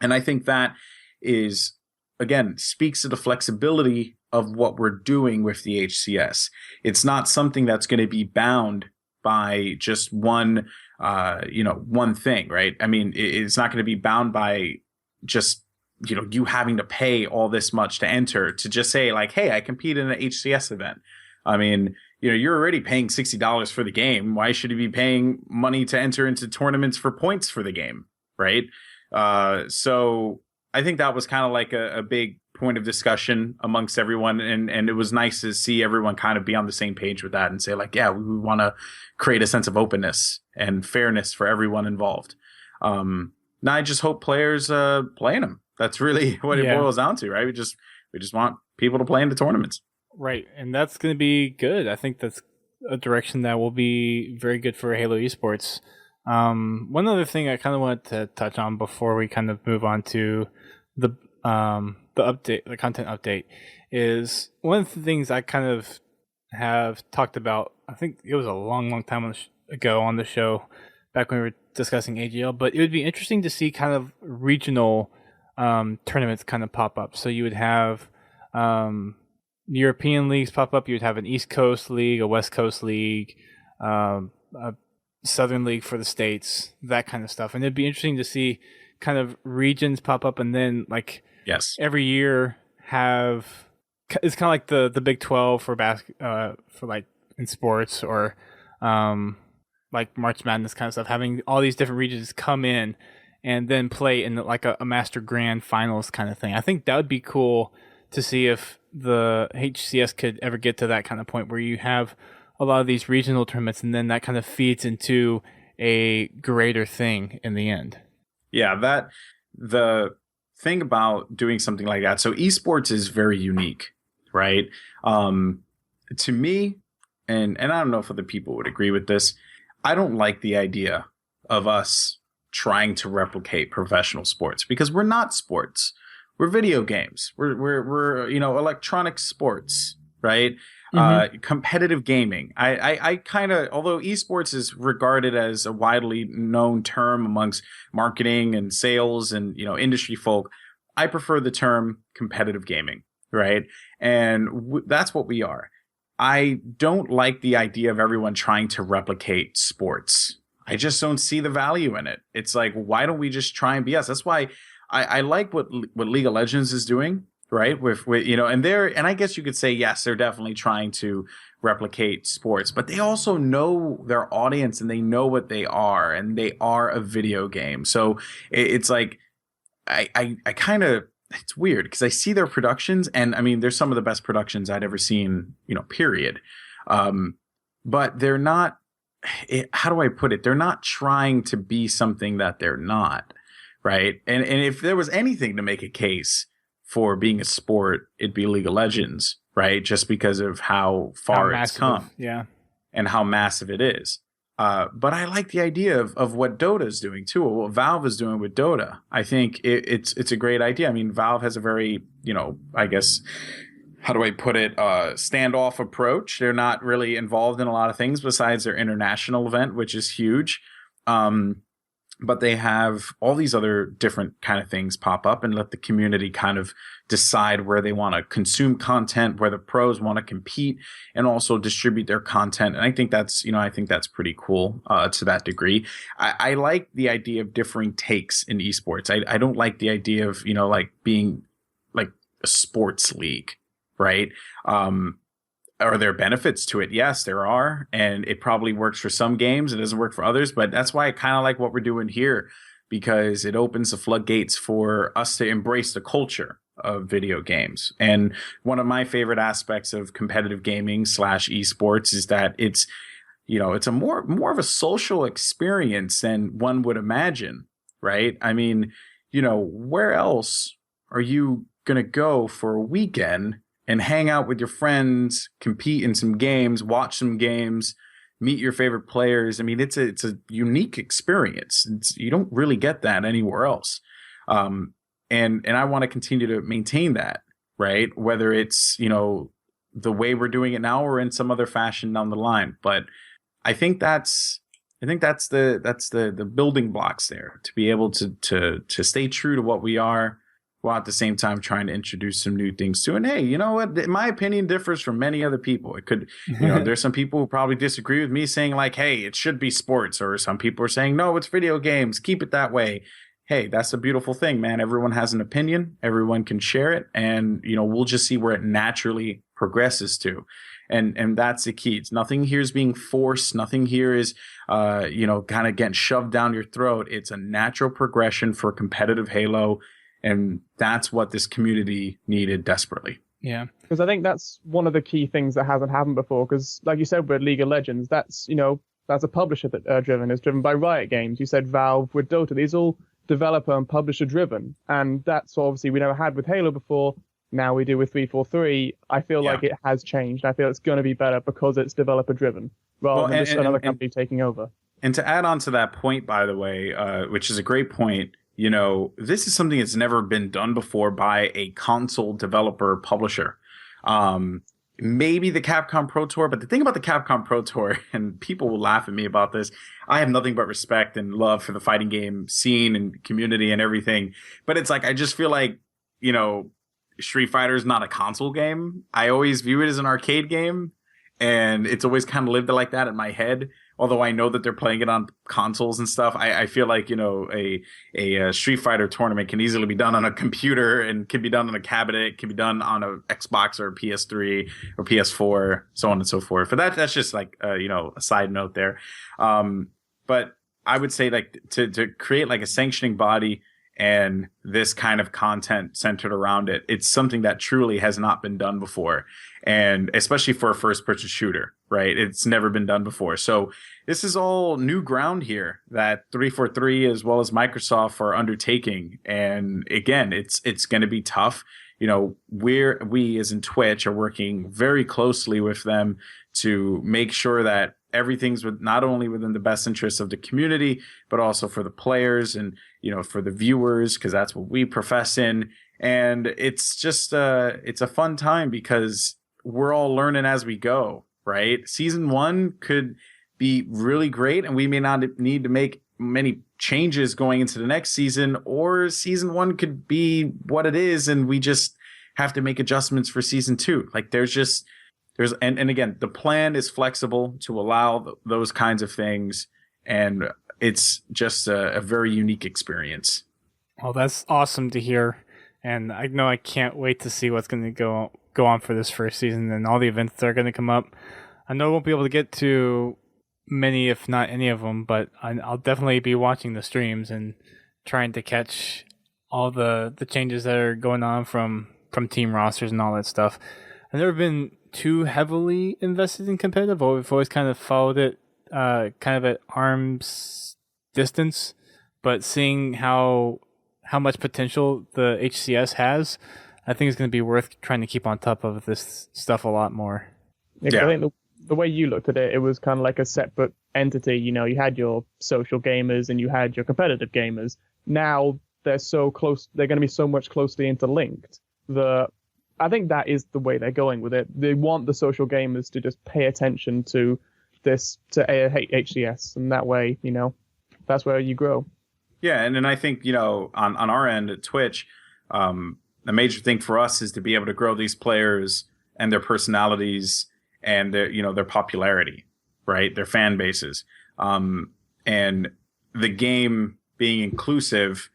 And I think that is, again, speaks to the flexibility of what we're doing with the HCS. It's not something that's going to be bound by just one thing, right? I mean, it's not going to be bound by just, you having to pay all this much to enter, to just say like, hey, I compete in an HCS event. I mean, you're already paying $60 for the game. Why should you be paying money to enter into tournaments for points for the game, right? So I think that was kind of like a big point of discussion amongst everyone. And it was nice to see everyone kind of be on the same page with that and say like, yeah, we want to create a sense of openness and fairness for everyone involved. Now I just hope players playing them. That's really what it boils down to, right? We just want people to play in the tournaments. Right. And that's going to be good. I think that's a direction that will be very good for Halo eSports. One other thing I kind of wanted to touch on before we kind of move on to the update, the content update, is one of the things I kind of have talked about. I think it was a long time ago on the show, back when we were discussing AGL. But it would be interesting to see kind of regional tournaments kind of pop up. So you would have European leagues pop up. You would have an East Coast league, a West Coast league, a Southern League for the States, that kind of stuff. And it'd be interesting to see kind of regions pop up, and then like every year it's kind of like the Big 12 for for like in sports, or like March Madness kind of stuff, having all these different regions come in and then play in like a Master Grand Finals kind of thing. I think that would be cool to see if the HCS could ever get to that kind of point where you have a lot of these regional tournaments, and then that kind of feeds into a greater thing in the end. Yeah, the thing about doing something like that, so esports is very unique, right? To me, and I don't know if other people would agree with this, I don't like the idea of us trying to replicate professional sports, because we're not sports. We're video games. We're electronic sports, right? Mm-hmm. Competitive gaming. I kind of, although esports is regarded as a widely known term amongst marketing and sales and industry folk, I prefer the term competitive gaming, right? And that's what we are. I don't like the idea of everyone trying to replicate sports. I just don't see the value in it. It's like, why don't we just try and be us? That's why I like what League of Legends is doing, right? With and I guess you could say, yes, they're definitely trying to replicate sports, but they also know their audience and they know what they are, and they are a video game. So it's like, I kind of, it's weird because I see their productions, and I mean, they're some of the best productions I'd ever seen, period. But they're not, how do I put it? They're not trying to be something that they're not. Right. And if there was anything to make a case for being a sport, it'd be League of Legends. Right. Just because of how far it's come. Yeah. and how massive it is. But I like the idea of what Dota is doing too, or what Valve is doing with Dota. I think it's a great idea. I mean, Valve has a very, I guess, how do I put it, standoff approach. They're not really involved in a lot of things besides their international event, which is huge. But they have all these other different kind of things pop up and let the community kind of decide where they want to consume content, where the pros want to compete, and also distribute their content. And I think that's pretty cool to that degree. I like the idea of differing takes in esports. I don't like the idea of, like being like a sports league, right? Are there benefits to it? Yes, there are. And it probably works for some games. It doesn't work for others. But that's why I kind of like what we're doing here, because it opens the floodgates for us to embrace the culture of video games. And one of my favorite aspects of competitive gaming / esports is that it's a more of a social experience than one would imagine, right? I mean, where else are you going to go for a weekend and hang out with your friends, compete in some games, watch some games, meet your favorite players? I mean, it's a unique experience. You don't really get that anywhere else. And I want to continue to maintain that, right? Whether it's, the way we're doing it now or in some other fashion down the line. But I think that's the building blocks there, to be able to stay true to what we are, while at the same time trying to introduce some new things too. And hey, you know what? My opinion differs from many other people. It could, there's some people who probably disagree with me saying like, hey, it should be sports. Or some people are saying, no, it's video games. Keep it that way. Hey, that's a beautiful thing, man. Everyone has an opinion. Everyone can share it. And, we'll just see where it naturally progresses to. And that's the key. It's nothing here is being forced. Nothing here is, kind of getting shoved down your throat. It's a natural progression for competitive Halo. And that's what this community needed desperately. Yeah. Because I think that's one of the key things that hasn't happened before. Because like you said with League of Legends, that's a publisher that driven. It's driven by Riot Games. You said Valve with Dota. These all developer and publisher driven. And that's obviously we never had with Halo before. Now we do with 343. I feel like it has changed. I feel it's going to be better because it's developer driven rather than just another company taking over. And to add on to that point, by the way, which is a great point, this is something that's never been done before by a console developer publisher. Maybe the Capcom Pro Tour, but the thing about the Capcom Pro Tour, and people will laugh at me about this, I have nothing but respect and love for the fighting game scene and community and everything. But it's like, I just feel like, Street Fighter is not a console game. I always view it as an arcade game, and it's always kind of lived like that in my head. Although I know that they're playing it on consoles and stuff, I feel like, a Street Fighter tournament can easily be done on a computer and can be done on a cabinet, can be done on a Xbox or a PS3 or PS4, so on and so forth. But that's just like, a side note there. But I would say like to create like a sanctioning body and this kind of content centered around it, it's something that truly has not been done before. And especially for a first-person shooter, right? It's never been done before. So this is all new ground here that 343 as well as Microsoft are undertaking. And again, it's going to be tough. We as in Twitch are working very closely with them to make sure that everything's not only within the best interests of the community, but also for the players and, for the viewers, because that's what we profess in. And it's just, it's a fun time because we're all learning as we go, right? Season 1 could be really great, and we may not need to make many changes going into the next season, or season 1 could be what it is, and we just have to make adjustments for season 2. Like and again, the plan is flexible to allow those kinds of things, and it's just a very unique experience. Well, that's awesome to hear, and I know I can't wait to see what's going to go on for this first season and all the events that are going to come up. I know I won't be able to get to many, if not any of them, but I'll definitely be watching the streams and trying to catch all the changes that are going on from team rosters and all that stuff. I've never been too heavily invested in competitive. I've always kind of followed it kind of at arm's distance, but seeing how much potential the HCS has, I think it's going to be worth trying to keep on top of this stuff a lot more. Yeah. I think the way you looked at it, it was kind of like a separate entity. You had your social gamers and you had your competitive gamers. Now they're so close; they're going to be so much closely interlinked. I think that is the way they're going with it. They want the social gamers to just pay attention to HCS, and that way, that's where you grow. Yeah, and then I think, on our end at Twitch, the major thing for us is to be able to grow these players and their personalities and their popularity, right? Their fan bases. And the game being inclusive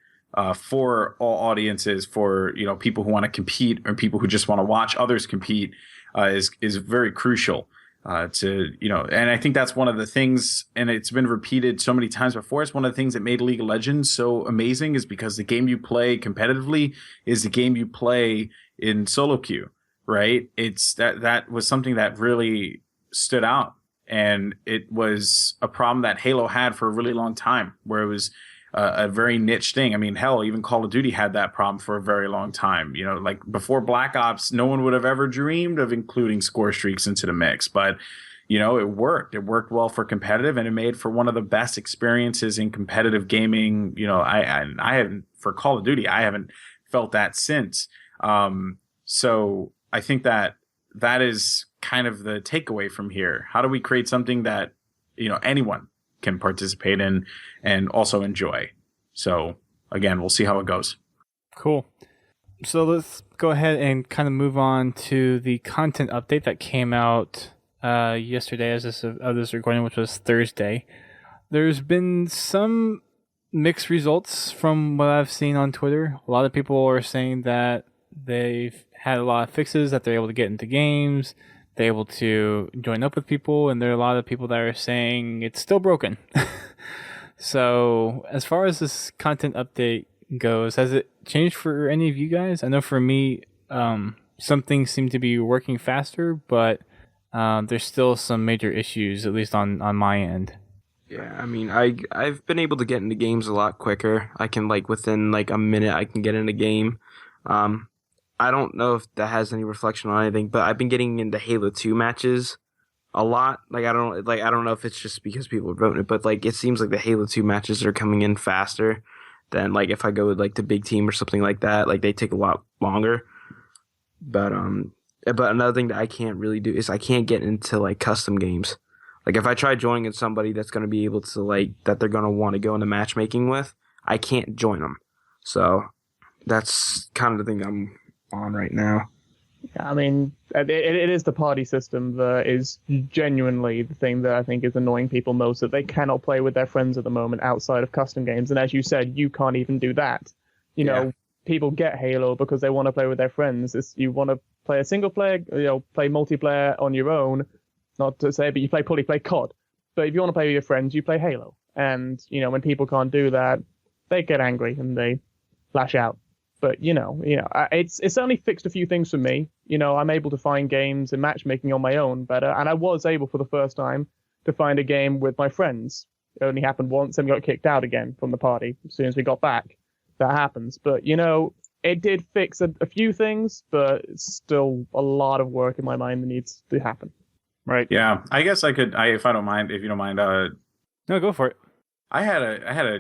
for all audiences, for people who want to compete or people who just want to watch others compete, is very crucial. And I think that's one of the things, and it's been repeated so many times before. It's one of the things that made League of Legends so amazing, is because the game you play competitively is the game you play in solo queue, right? It's that was something that really stood out, and it was a problem that Halo had for a really long time, where it was a very niche thing. I mean, hell, even Call of Duty had that problem for a very long time. Like before Black Ops, no one would have ever dreamed of including score streaks into the mix. But, it worked. It worked well for competitive, and it made for one of the best experiences in competitive gaming. I haven't, for Call of Duty, I haven't felt that since. So I think that is kind of the takeaway from here. How do we create something that, anyone can participate in and also enjoy? So again, we'll see how it goes. Cool. So let's go ahead and kind of move on to the content update that came out yesterday as this recording, which was Thursday. There's been some mixed results from what I've seen on Twitter. A lot of people are saying that they've had a lot of fixes, that they're able to get into games, they're able to join up with people, and there are a lot of people that are saying it's still broken. So as far as this content update goes, has it changed for any of you guys? I know for me, some things seem to be working faster, but there's still some major issues, at least on my end. Yeah, I mean, I've been able to get into games a lot quicker. I can, within, a minute, I can get in a game. I don't know if that has any reflection on anything, but I've been getting into Halo 2 matches a lot. I don't know if it's just because people are voting it, but it seems like the Halo 2 matches are coming in faster than if I go with the big team or something like that. They take a lot longer. But another thing that I can't really do is I can't get into custom games. If I try joining somebody that's going to be able to that they're going to want to go into matchmaking with, I can't join them. So that's kind of the thing I'm on right now. I mean, it is the party system that is genuinely the thing that I think is annoying people most, that they cannot play with their friends at the moment outside of custom games. And as you said, you can't even do that. People get Halo because they want to play with their friends. You want to play a single player, play multiplayer on your own, not to say, but you play COD. But if you want to play with your friends, you play Halo. And, when people can't do that, they get angry and they lash out. But, it's certainly fixed a few things for me. I'm able to find games and matchmaking on my own better. And I was able for the first time to find a game with my friends. It only happened once and we got kicked out again from the party as soon as we got back. That happens. But, it did fix a few things, but it's still a lot of work in my mind that needs to happen. Right. Yeah. I guess if you don't mind, No, go for it. I had a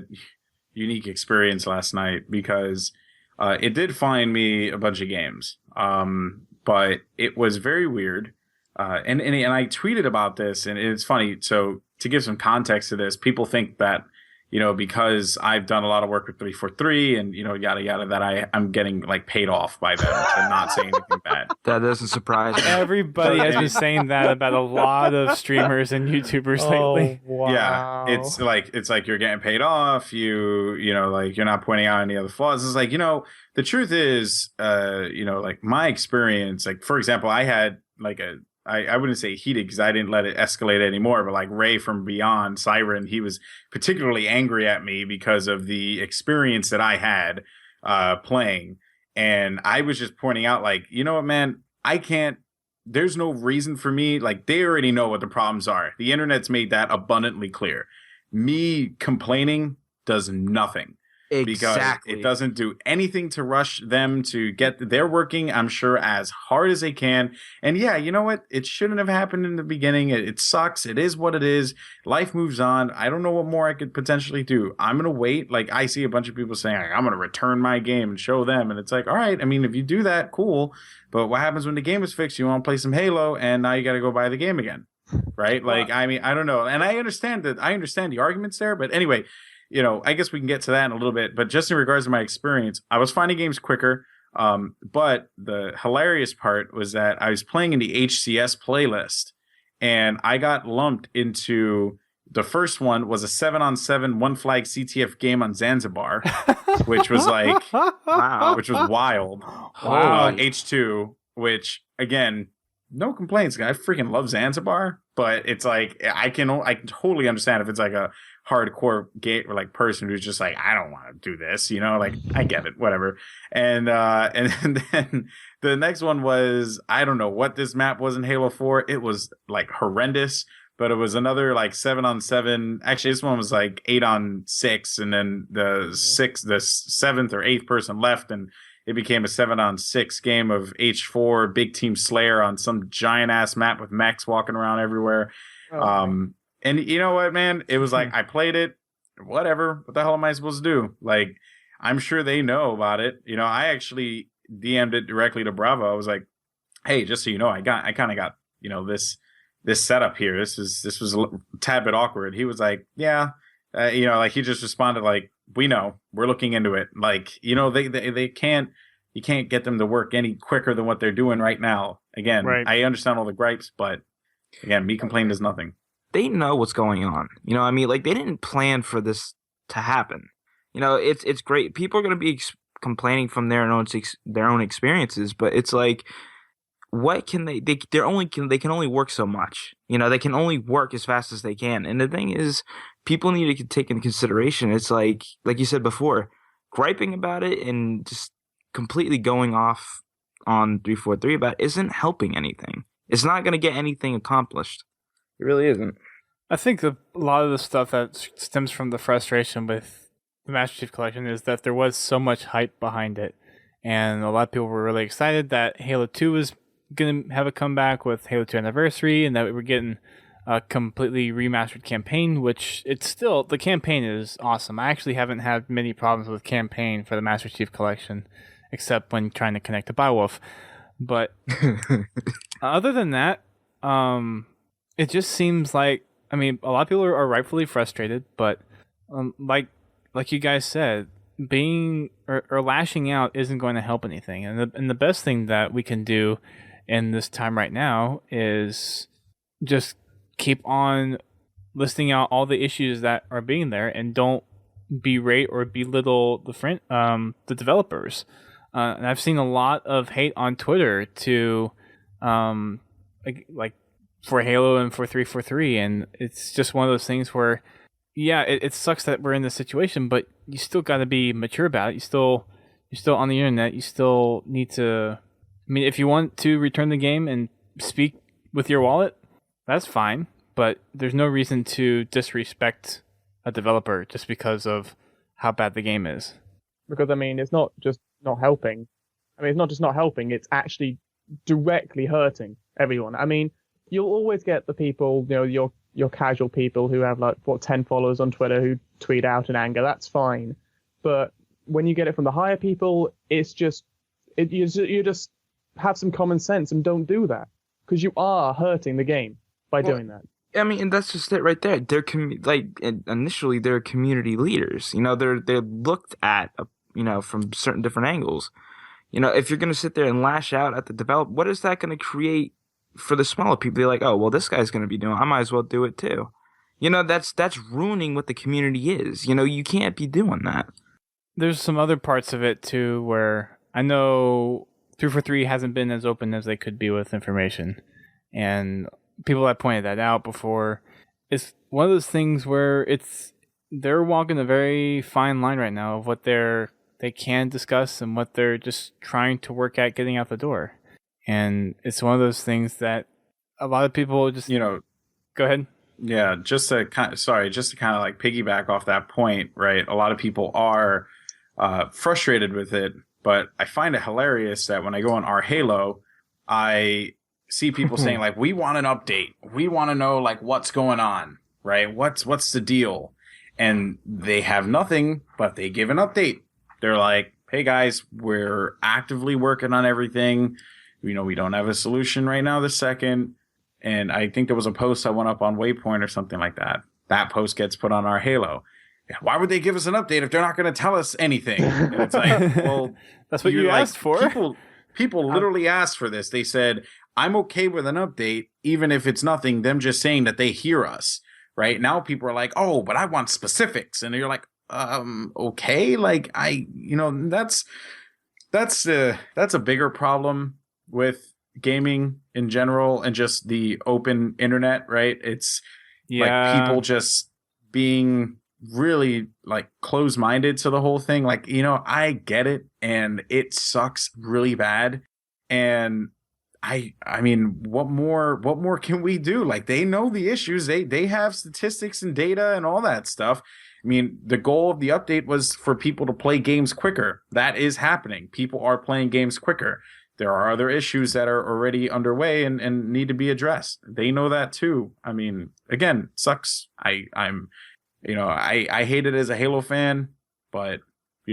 unique experience last night because it did find me a bunch of games, but it was very weird. And I tweeted about this, and it's funny. So to give some context to this, people think that, because I've done a lot of work with 343 and, yada, yada, that I'm getting paid off by them to not say anything bad. That doesn't surprise me. Everybody has been saying that about a lot of streamers and YouTubers lately. Wow. Yeah. It's like you're getting paid off. You're not pointing out any other flaws. It's the truth is, my experience, for example, I had I wouldn't say heated because I didn't let it escalate anymore, but Ray from Beyond, Siren, he was particularly angry at me because of the experience that I had playing. And I was just pointing out, you know what, man, I can't, there's no reason for me. They already know what the problems are. The internet's made that abundantly clear. Me complaining does nothing. because Exactly. it doesn't do anything to rush them to get. They're working, I'm sure, as hard as they can. And yeah, you know what? It shouldn't have happened in the beginning. It sucks. It is what it is. Life moves on. I don't know what more I could potentially do. I'm gonna wait. Like, I see a bunch of people saying, like, I'm gonna return my game and show them, and it's like, all right. I mean, if you do that, cool. But what happens when the game is fixed? You want to play some Halo, and now you got to go buy the game again, right? Like, I mean, I don't know. And I understand that. I understand the arguments there, but anyway. I guess we can get to that in a little bit, but just in regards to my experience, I was finding games quicker. But the hilarious part was that I was playing in the HCS playlist, and I got lumped into the first one was a 7-on-7 one flag CTF game on Zanzibar, which was like, Wow. which was wild. Wow. H2, which again, no complaints. I freaking love Zanzibar, but it's like I can totally understand if it's like a hardcore gay or like person who's just like, I don't want to do this, like I get it, whatever. And then the next one was, I don't know what this map was in Halo 4. It was like horrendous, but it was another like 7-on-7. Actually, this one was like 8-on-6, and then the seventh or eighth person left, and it became a 7-on-6 game of H4 big team Slayer on some giant ass map with mechs walking around everywhere. And you know what, man? It was like, I played it, whatever. What the hell am I supposed to do? Like, I'm sure they know about it. I actually DM'd it directly to Bravo. I was like, hey, just so you know, I kind of got, this setup here. This was a tad bit awkward. He was like, yeah, like he just responded like, we know, we're looking into it. Like, they can't, you can't get them to work any quicker than what they're doing right now. Again, Right. I understand all the gripes, but again, me complaining does nothing. They know what's going on. You know what I mean? Like, they didn't plan for this to happen. It's great. People are going to be complaining from their own experiences, but it's like, what can they can only work so much. They can only work as fast as they can. And the thing is, people need to take into consideration, it's like you said before, griping about it and just completely going off on 343 about it isn't helping anything. It's not going to get anything accomplished. It really isn't. I think a lot of the stuff that stems from the frustration with the Master Chief Collection is that there was so much hype behind it. And a lot of people were really excited that Halo 2 was going to have a comeback with Halo 2 Anniversary, and that we were getting a completely remastered campaign, which the campaign is awesome. I actually haven't had many problems with campaign for the Master Chief Collection, except when trying to connect to Biowolf. But other than that, it just seems like, a lot of people are rightfully frustrated, but like you guys said, being or lashing out isn't going to help anything. And the best thing that we can do in this time right now is just keep on listing out all the issues that are being there, and don't berate or belittle the developers. And I've seen a lot of hate on Twitter to like for Halo and for 343, and it's just one of those things where, yeah, it sucks that we're in this situation, but you still got to be mature about it. You're still on the internet. You still need to. If you want to return the game and speak with your wallet, that's fine. But there's no reason to disrespect a developer just because of how bad the game is. Because it's not just not helping. It's not just not helping. It's actually directly hurting everyone. You'll always get the people, your casual people who have 10 followers on Twitter who tweet out in anger. That's fine. But when you get it from the higher people, it's just, you just have some common sense and don't do that, because you are hurting the game by doing that. And that's just it right there. They're initially they're community leaders. They're looked at, from certain different angles. If you're going to sit there and lash out at the developer, what is that going to create for the smaller people? They're like, oh, well, this guy's going to be doing it, I might as well do it too. That's ruining what the community is. You can't be doing that. There's some other parts of it too where I know 343 hasn't been as open as they could be with information, and people have pointed that out before. It's one of those things where they're walking a very fine line right now of what they can discuss and what they're just trying to work at getting out the door. And it's one of those things that a lot of people just, go ahead. Yeah, just to kind of like piggyback off that point, right? A lot of people are frustrated with it. But I find it hilarious that when I go on our Halo, I see people saying like, "We want an update. We want to know like what's going on, right? What's the deal?" And they have nothing, but they give an update. They're like, "Hey guys, we're actively working on everything. We don't have a solution right now this second." And I think there was a post that went up on Waypoint or something like that. That post gets put on our Halo. Why would they give us an update if they're not going to tell us anything? And it's like, well, that's what you asked for. People literally asked for this. They said, "I'm okay with an update, even if it's nothing. Them just saying that they hear us." Right now, people are like, "Oh, but I want specifics," and you're like, okay, like that's a bigger problem with gaming in general and just the open internet, right? It's like people just being really like close-minded to the whole thing. Like, I get it, and it sucks really bad. And I mean, what more can we do? Like, they know the issues. They have statistics and data and all that stuff. I mean, the goal of the update was for people to play games quicker. That is happening. People are playing games quicker. There are other issues that are already underway and need to be addressed. They know that too. I mean, again, sucks. I hate it as a Halo fan, but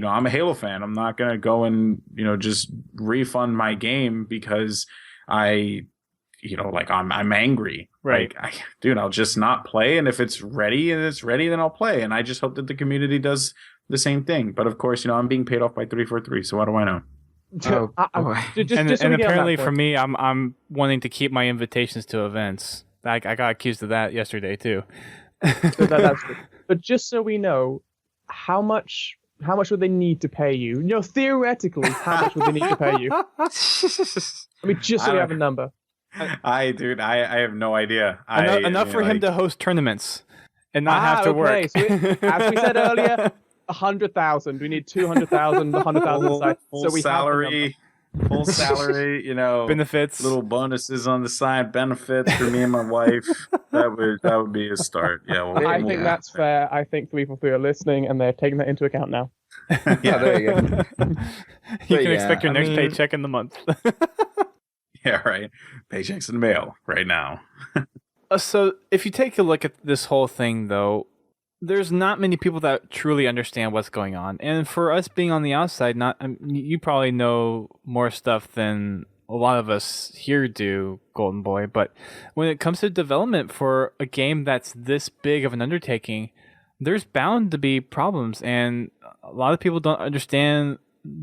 I'm a Halo fan. I'm not gonna go and just refund my game because I'm angry. Right. Like, I'll just not play. And if it's ready, then I'll play. And I just hope that the community does the same thing. But of course, I'm being paid off by 343. So what do I know? Oh, boy. And apparently for me, I'm wanting to keep my invitations to events. I got accused of that yesterday too. That's good. But just so we know, how much would they need to pay you? Theoretically, how much would they need to pay you? I mean, just so we have a number. I have no idea. Enough for him to host tournaments and not have to work. So as we said earlier, 100,000. We need 200,000, 100,000. Full salary, benefits, little bonuses on the side, benefits for me and my wife. That would be a start. Yeah, I think that's fair. I think 343 are listening and they're taking that into account now. Yeah, there you go. You can expect your next paycheck in the month. Yeah, right. Paychecks in the mail right now. So if you take a look at this whole thing, though, there's not many people that truly understand what's going on. And for us being on the outside, you probably know more stuff than a lot of us here do, Goldenboy. But when it comes to development for a game that's this big of an undertaking, there's bound to be problems. And a lot of people don't understand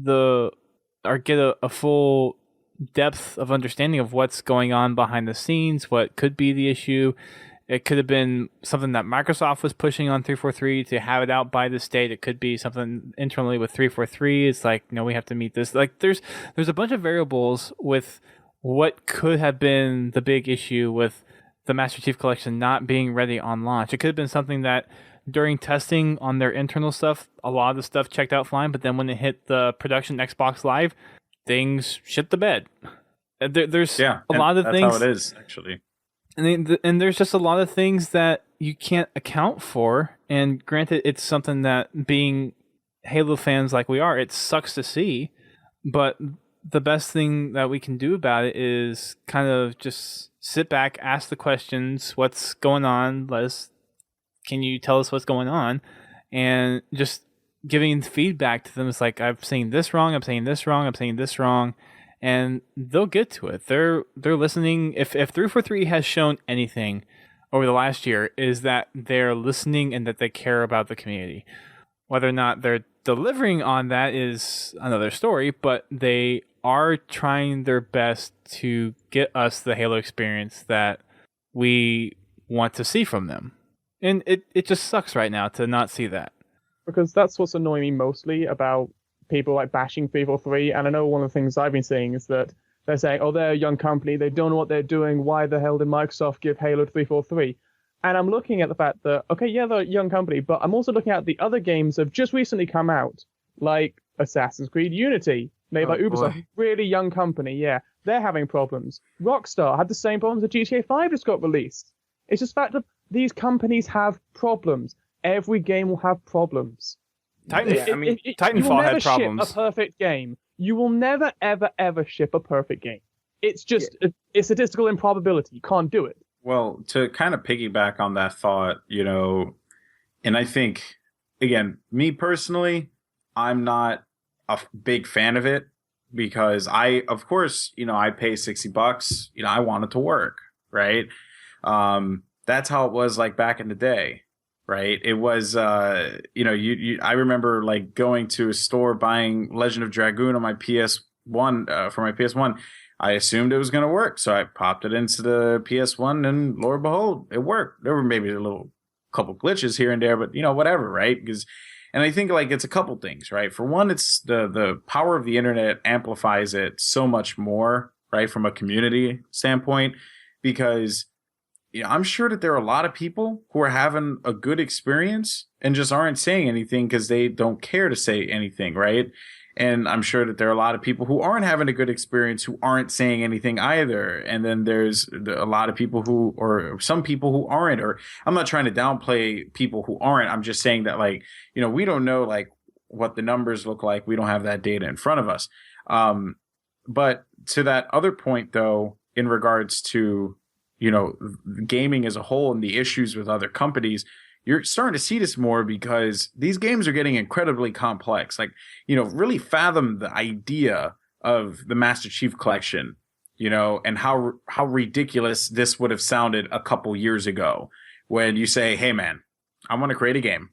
or get a full depth of understanding of what's going on behind the scenes, what could be the issue. It could have been something that Microsoft was pushing on 343 to have it out by the state. It could be something internally with 343. It's like, we have to meet this. Like, there's a bunch of variables with what could have been the big issue with the Master Chief Collection not being ready on launch. It could have been something that during testing on their internal stuff, a lot of the stuff checked out fine, but then when it hit the production Xbox Live, things shit the bed. There's a lot of things. That's how it is, actually. And there's just a lot of things that you can't account for. And granted, it's something that, being Halo fans like we are, it sucks to see. But the best thing that we can do about it is kind of just sit back, ask the questions, what's going on? Can you tell us what's going on? And just giving feedback to them. It's like, I'm saying this wrong, I'm saying this wrong, I'm saying this wrong. And they'll get to it. They're listening. If 343 has shown anything over the last year, is that they're listening and that they care about the community. Whether or not they're delivering on that is another story, but they are trying their best to get us the Halo experience that we want to see from them. And it just sucks right now to not see that. Because that's what's annoying me mostly about people like bashing 343, and I know one of the things I've been seeing is that they're saying, they're a young company, they don't know what they're doing, why the hell did Microsoft give Halo to 343? And I'm looking at the fact that, they're a young company, but I'm also looking at the other games that have just recently come out, like Assassin's Creed Unity, made by Ubisoft, really young company, they're having problems. Rockstar had the same problems that GTA 5 just got released. It's just the fact that these companies have problems. Every game will have problems. Titanfall had problems. Ship a perfect game. You will never, ever, ever ship a perfect game. It's just a statistical improbability. You can't do it. Well, to kind of piggyback on that thought, and I think, again, me personally, I'm not a big fan of it because of course, I pay $60. I want it to work, right? That's how it was like back in the day, right? It was, I remember like going to a store buying Legend of Dragoon on my PS1 for my PS1. I assumed it was going to work, so I popped it into the PS1, and lo and behold, it worked. There were maybe a couple glitches here and there, but whatever, right? And I think like it's a couple things, right? For one, it's the power of the internet amplifies it so much more, right, from a community standpoint, because I'm sure that there are a lot of people who are having a good experience and just aren't saying anything because they don't care to say anything, right? And I'm sure that there are a lot of people who aren't having a good experience who aren't saying anything either. And then there's a lot of people or some people who aren't, or I'm not trying to downplay people who aren't. I'm just saying that like, we don't know like what the numbers look like. We don't have that data in front of us. But to that other point though, in regards to, gaming as a whole and the issues with other companies, you're starting to see this more because these games are getting incredibly complex. Like, really fathom the idea of the Master Chief Collection, and how ridiculous this would have sounded a couple years ago when you say, hey, man, I want to create a game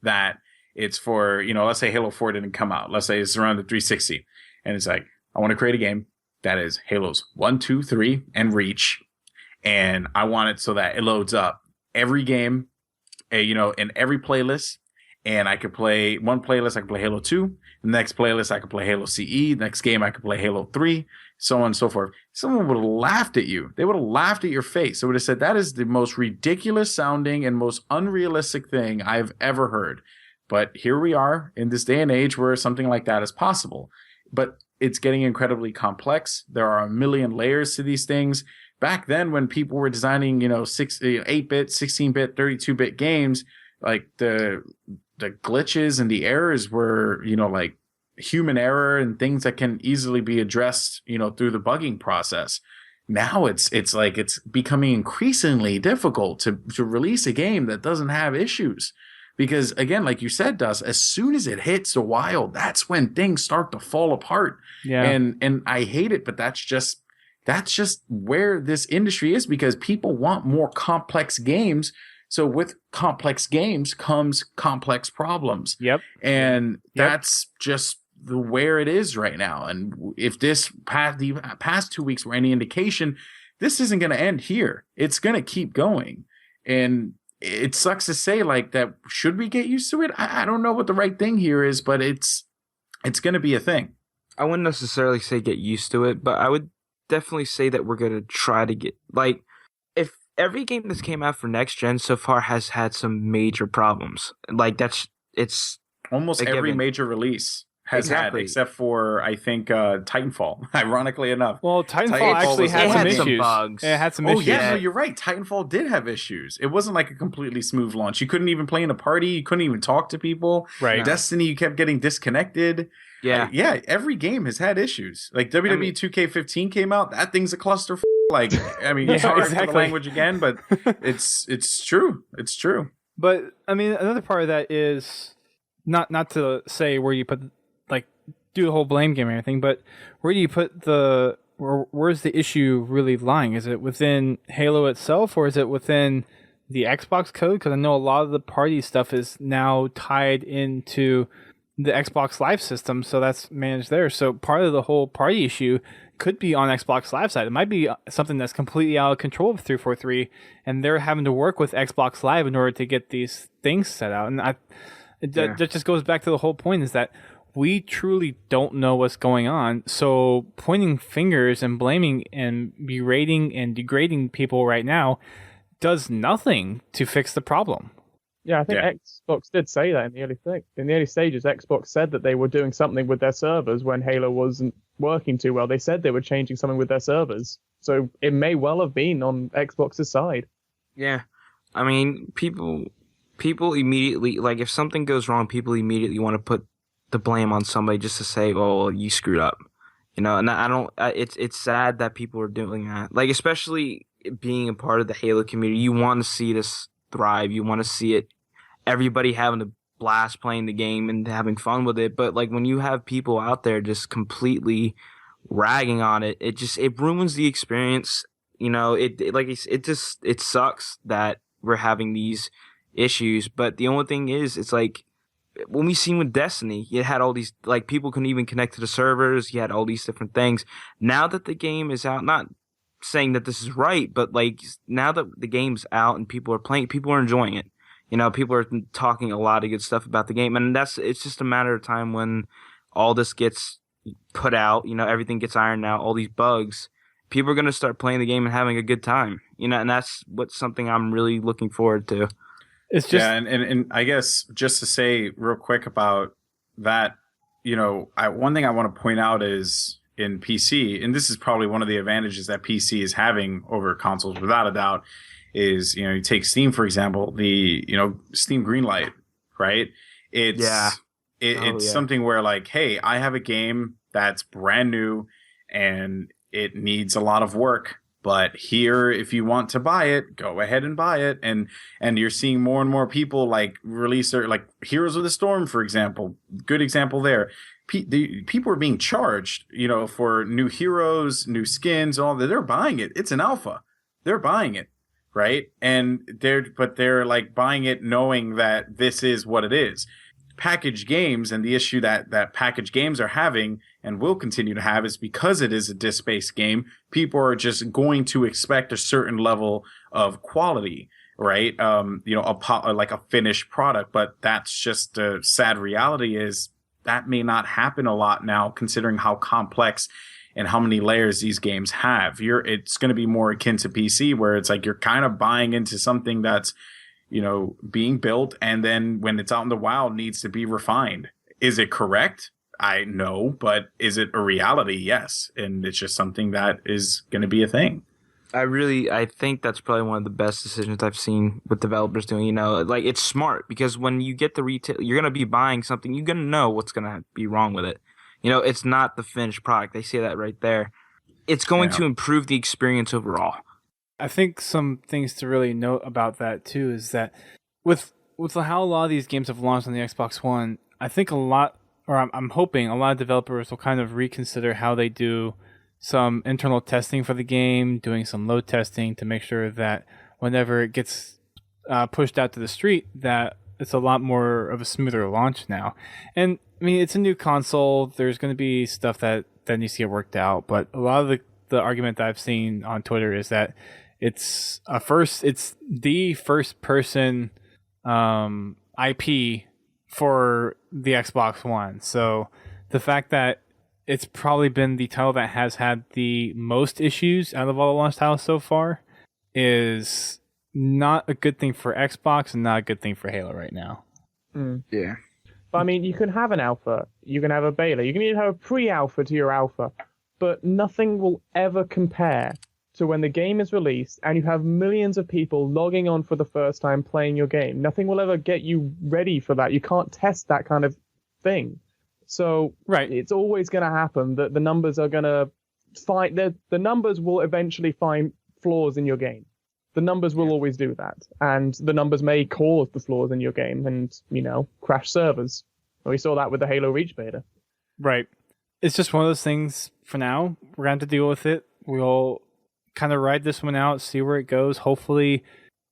that it's for, let's say Halo 4 didn't come out. Let's say it's around the 360. And it's like, I want to create a game that is Halos 1, 2, 3, and Reach. And I want it so that it loads up every game, in every playlist, and I could play one playlist, I could play Halo 2, the next playlist, I could play Halo CE, next game, I could play Halo 3, so on and so forth. Someone would have laughed at you. They would have laughed at your face. They would have said, that is the most ridiculous sounding and most unrealistic thing I've ever heard. But here we are in this day and age where something like that is possible. But it's getting incredibly complex. There are a million layers to these things. Back then, when people were designing, 8-bit, 16-bit, 32-bit games, like the glitches and the errors were, like human error and things that can easily be addressed, through the bugging process. Now it's becoming increasingly difficult to release a game that doesn't have issues. Because again, like you said, Dust, as soon as it hits the wild, that's when things start to fall apart. Yeah. And I hate it, but that's just where this industry is, because people want more complex games. So with complex games comes complex problems. Yep. And that's just where it is right now. And if the past 2 weeks were any indication, this isn't going to end here. It's going to keep going. And it sucks to say like that. Should we get used to it? I don't know what the right thing here is, but it's going to be a thing. I wouldn't necessarily say get used to it, but I would definitely say that we're going to try to get, like, if every game that's came out for next gen so far has had some major problems, like it's almost every major release has had, except for I think Titanfall, ironically enough. Well, Titanfall actually had some issues. Bugs. It had some issues. Oh yeah, no, you're right. Titanfall did have issues. It wasn't like a completely smooth launch. You couldn't even play in a party. You couldn't even talk to people. Right. Destiny, you kept getting disconnected. Yeah. Every game has had issues. Like WWE 2K15 came out. That thing's a cluster. Like, I mean, sorry for the language again, but it's true. It's true. But I mean, another part of that is not to say where you put, like, do the whole blame game or anything, but where do you put where's the issue really lying? Is it within Halo itself, or is it within the Xbox code? Because I know a lot of the party stuff is now tied into the Xbox Live system, so that's managed there. So part of the whole party issue could be on Xbox Live side. It might be something that's completely out of control of 343, and they're having to work with Xbox Live in order to get these things set out. And that just goes back to the whole point, is that we truly don't know what's going on. So pointing fingers and blaming and berating and degrading people right now does nothing to fix the problem. Yeah, I think Xbox did say that in the early stages. Xbox said that they were doing something with their servers when Halo wasn't working too well. They said they were changing something with their servers. So it may well have been on Xbox's side. Yeah. I mean, people people immediately, like, if something goes wrong, people immediately want to put the blame on somebody just to say, "Oh, well, you screwed up," you know. And I don't. It's sad that people are doing that. Like, especially being a part of the Halo community, you want to see this thrive. You want to see it, everybody having a blast playing the game and having fun with it. But like when you have people out there just completely ragging on it, it ruins the experience. You know, it sucks that we're having these issues. But the only thing is, it's like when we seen with Destiny, you had all these, like, people couldn't even connect to the servers. You had all these different things. Now that the game is out, not saying that this is right, but like now that the game's out and people are playing, people are enjoying it. You know, people are talking a lot of good stuff about the game, and it's just a matter of time when all this gets put out. You know, everything gets ironed out, all these bugs. People are going to start playing the game and having a good time. You know, and that's something I'm really looking forward to. It's just and I guess just to say real quick about that, you know, one thing I want to point out is in PC, and this is probably one of the advantages that PC is having over consoles without a doubt, is, you know, you take Steam, for example, Steam Greenlight, right? It's something where, like, hey, I have a game that's brand new and it needs a lot of work, but here, if you want to buy it, go ahead and buy it. And you're seeing more and more people like release their, like, Heroes of the Storm, for example, good example there. People are being charged, you know, for new heroes, new skins, all that. They're buying it. It's an alpha. They're buying it. Right. And they're like buying it knowing that this is what it is. Packaged games, and the issue that packaged games are having and will continue to have is because it is a disc-based game, people are just going to expect a certain level of quality, right? You know, like a finished product, but that's just the sad reality is that may not happen a lot now, considering how complex and how many layers these games have. It's going to be more akin to PC, where it's like you're kind of buying into something that's, you know, being built, and then when it's out in the wild, needs to be refined. Is it correct? I know, but is it a reality? Yes. And it's just something that is going to be a thing. I think that's probably one of the best decisions I've seen with developers doing. You know, like, it's smart, because when you get the retail, you're going to be buying something, you're going to know what's going to be wrong with it. You know, it's not the finished product. They say that right there. It's going to improve the experience overall. I think some things to really note about that too is that with how a lot of these games have launched on the Xbox One, I think I'm hoping a lot of developers will kind of reconsider how they do some internal testing for the game, doing some load testing to make sure that whenever it gets pushed out to the street, that it's a lot more of a smoother launch now. And I mean, it's a new console. There's going to be stuff that needs to get worked out, but a lot of the argument that I've seen on Twitter is that it's the first person IP for the Xbox One. So the fact that it's probably been the title that has had the most issues out of all the launch titles so far is not a good thing for Xbox and not a good thing for Halo right now. Yeah. But I mean, you can have an alpha, you can have a beta, you can even have a pre-alpha to your alpha, but nothing will ever compare to when the game is released and you have millions of people logging on for the first time playing your game. Nothing will ever get you ready for that. You can't test that kind of thing. So right, it's always going to happen that the numbers are going to find the numbers will eventually find flaws in your game. The numbers will always do that, and the numbers may cause the flaws in your game and, you know, crash servers. We saw that with the Halo Reach beta. Right. It's just one of those things for now. We're going to have to deal with it. We'll kind of ride this one out, see where it goes. Hopefully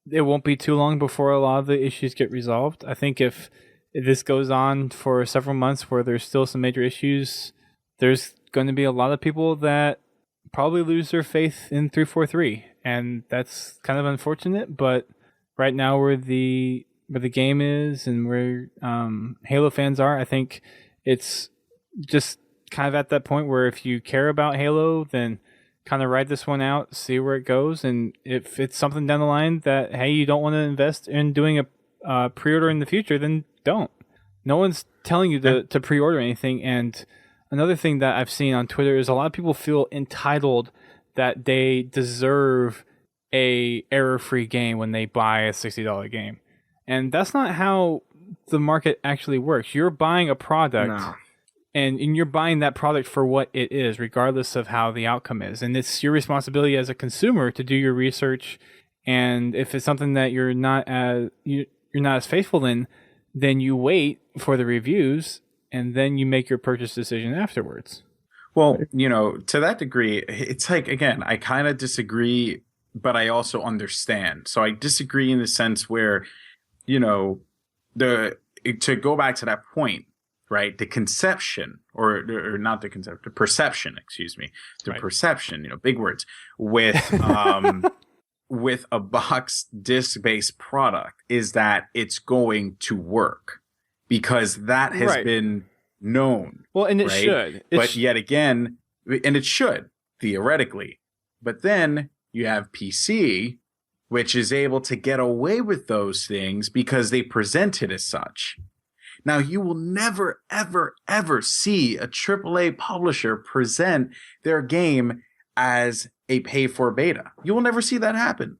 it won't be too long before a lot of the issues get resolved. I think if this goes on for several months where there's still some major issues, there's going to be a lot of people that probably lose their faith in 343, and that's kind of unfortunate. But right now, where the game is and where Halo fans are, I think it's just kind of at that point where if you care about Halo, then kind of ride this one out, see where it goes, and if it's something down the line that, hey, you don't want to invest in doing a pre-order in the future, then don't. No one's telling you to pre-order anything. And another thing that I've seen on Twitter is a lot of people feel entitled that they deserve a error-free game when they buy a $60 game. And that's not how the market actually works. You're buying a product. No. And you're buying that product for what it is, regardless of how the outcome is. And it's your responsibility as a consumer to do your research. And if it's something that you're not as faithful in, then you wait for the reviews and then you make your purchase decision afterwards. Well, to that degree, it's like, again, I kind of disagree, but I also understand. So I disagree in the sense where, to go back to that point, right? The conception, or not the conception, the perception, excuse me, the right. perception, big words, with with a box disc-based product is that it's going to work because that has right. been known. Well, and it right? should. But yet again, and it should, theoretically. But then you have PC, which is able to get away with those things because they present it as such. Now, you will never, ever, ever see a AAA publisher present their game as a pay-for beta. You will never see that happen,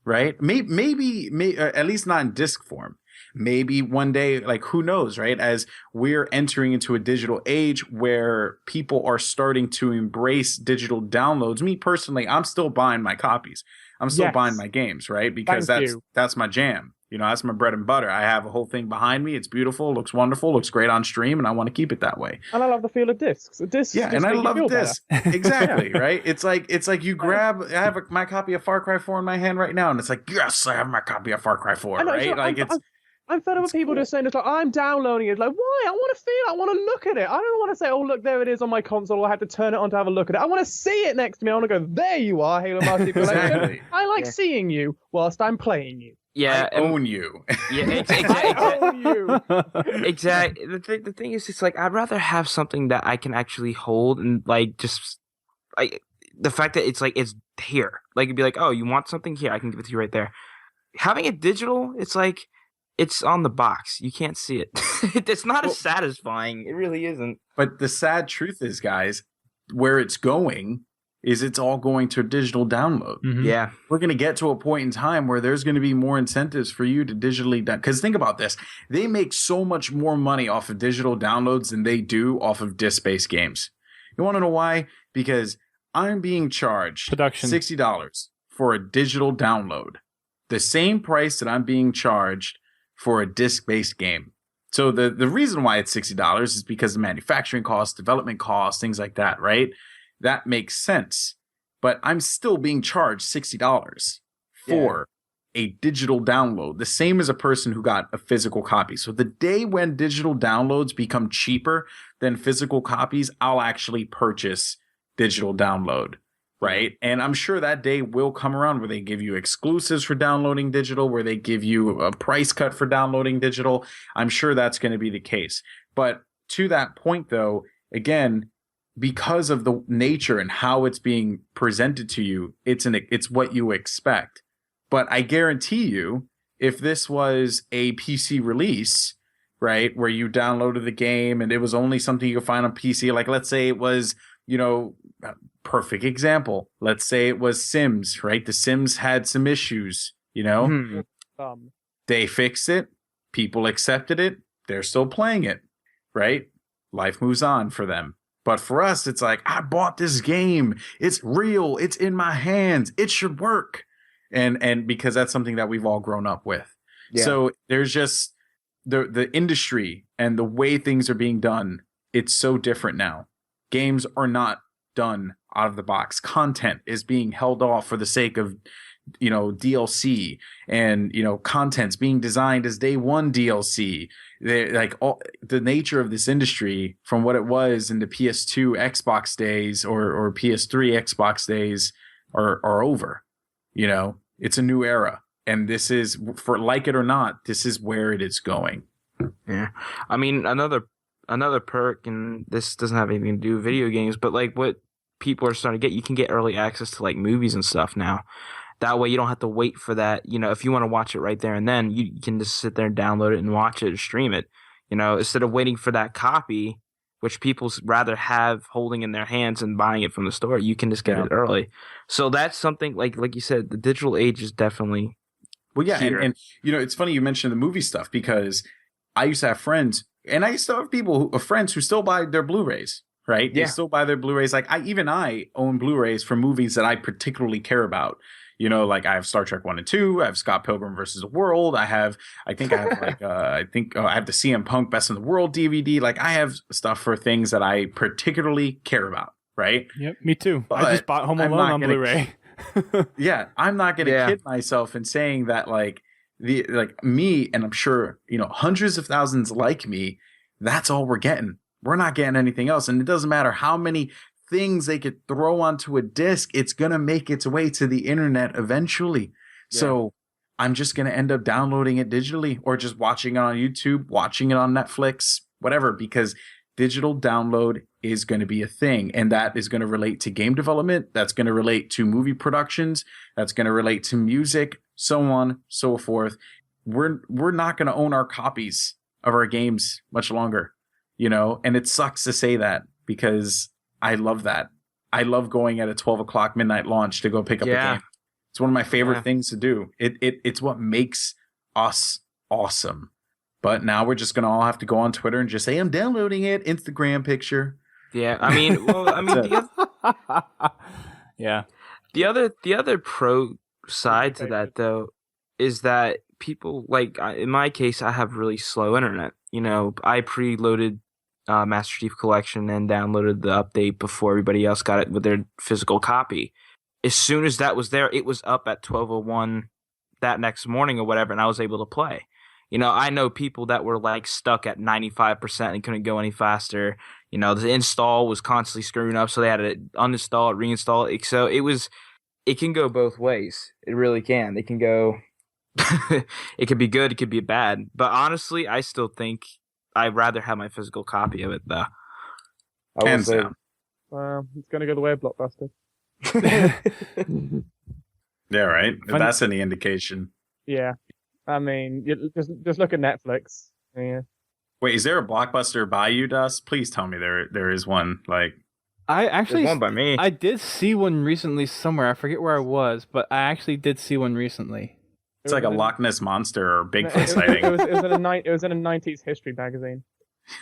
right? Maybe, at least not in disc form. Maybe one day, like, who knows, right? As we're entering into a digital age where people are starting to embrace digital downloads. Me personally, I'm still buying my copies. I'm still buying my games, right? Because that's my jam. That's my bread and butter. I have a whole thing behind me. It's beautiful, looks wonderful, looks great on stream, and I want to keep it that way. And I love the feel of discs. And I love discs. Exactly, right? It's like you grab. I have my copy of Far Cry 4 in my hand right now, and it's like, yes, I have my copy of Far Cry 4, right? I'm fed up with people just saying, it's like, I'm downloading it. Like, why? I want to feel it. I want to look at it. I don't want to say, oh, look, there it is on my console. I have to turn it on to have a look at it. I want to see it next to me. I want to go, there you are, Halo Master. Exactly. I like seeing you whilst I'm playing you. Yeah, I own you. Yeah, exactly. I own you. Exactly. The thing is, it's like, I'd rather have something that I can actually hold and like just like the fact that it's like it's here. Like it'd be like, oh, you want something here? I can give it to you right there. Having it digital, it's like it's on the box. You can't see it. It's not as satisfying. It really isn't. But the sad truth is, guys, where it's going is it's all going to a digital download. Mm-hmm. Yeah. We're going to get to a point in time where there's going to be more incentives for you to digitally down. Because think about this. They make so much more money off of digital downloads than they do off of disc-based games. You want to know why? Because I'm being charged $60 for a digital download. The same price that I'm being charged for a disc-based game. So the reason why it's $60 is because of manufacturing costs, development costs, things like that, right? That makes sense. But I'm still being charged $60 for a digital download, the same as a person who got a physical copy. So the day when digital downloads become cheaper than physical copies, I'll actually purchase digital download. Right. And I'm sure that day will come around where they give you exclusives for downloading digital, where they give you a price cut for downloading digital. I'm sure that's going to be the case. But to that point, though, again, because of the nature and how it's being presented to you, it's what you expect. But I guarantee you, if this was a PC release, right, where you downloaded the game and it was only something you could find on PC, like let's say it was, perfect example. Let's say it was Sims, right? The Sims had some issues, They fixed it. People accepted it. They're still playing it, right? Life moves on for them. But for us, it's like, I bought this game. It's real. It's in my hands. It should work. And because that's something that we've all grown up with. Yeah. So there's just the industry and the way things are being done. It's so different now. Games are not done out of the box. Content is being held off for the sake of, DLC, and, content's being designed as day one DLC. The nature of this industry from what it was in the PS2 Xbox days or PS3 Xbox days are over. It's a new era, and this is, for like it or not, this is where it is going. Yeah. I mean, another perk, and this doesn't have anything to do with video games, but like what people are starting to get, you can get early access to like movies and stuff now. That way you don't have to wait for that. If you want to watch it right there and then, you can just sit there and download it and watch it or stream it. Instead of waiting for that copy, which people rather have holding in their hands and buying it from the store, you can just get it early. So that's something like you said, the digital age is definitely Well, yeah, here. and it's funny you mentioned the movie stuff because I used to have friends, and I still have friends who still buy their Blu-rays, right? Yeah. They still buy their Blu-rays. Like I own Blu-rays for movies that I particularly care about. Like I have Star Trek 1 and 2. I have Scott Pilgrim versus the World. I have the CM Punk Best in the World DVD. Like I have stuff for things that I particularly care about, right? Yep, me too. But I just bought Home Alone on Blu-ray. Yeah, I'm not going to kid myself in saying that me, and I'm sure, hundreds of thousands like me, that's all we're getting. We're not getting anything else. And it doesn't matter how many things they could throw onto a disc, it's going to make its way to the internet eventually. Yeah. So I'm just going to end up downloading it digitally or just watching it on YouTube, watching it on Netflix, whatever, because digital download is going to be a thing. And that is going to relate to game development. That's going to relate to movie productions. That's going to relate to music, so on, so forth. We're not going to own our copies of our games much longer, and it sucks to say that because I love that. I love going at a 12 o'clock midnight launch to go pick up a game. It's one of my favorite things to do. It's what makes us awesome. But now we're just going to all have to go on Twitter and just say, I'm downloading it. Instagram picture. Yeah. Yeah. The other pro side to that, though, is that people, like, in my case, I have really slow internet. I preloaded Master Chief Collection and downloaded the update before everybody else got it with their physical copy. As soon as that was there, it was up at 12:01 that next morning or whatever, and I was able to play. I know people that were like stuck at 95% and couldn't go any faster. The install was constantly screwing up, so they had to uninstall it, reinstall it. So it can go both ways. It really can. It can go, it could be good, it could be bad. But honestly, I still think I'd rather have my physical copy of it, though. Hands down. It's going to go the way of Blockbuster. Yeah, right. If that's any indication. Yeah. I mean, just look at Netflix. Yeah. Wait, is there a Blockbuster by you, Dust? Please tell me there is one. Like, I actually, there's one by me. I did see one recently somewhere. I forget where I was, but I actually did see one recently. It's like a Loch Ness Monster or Bigfoot sighting. It was in a 90s history magazine.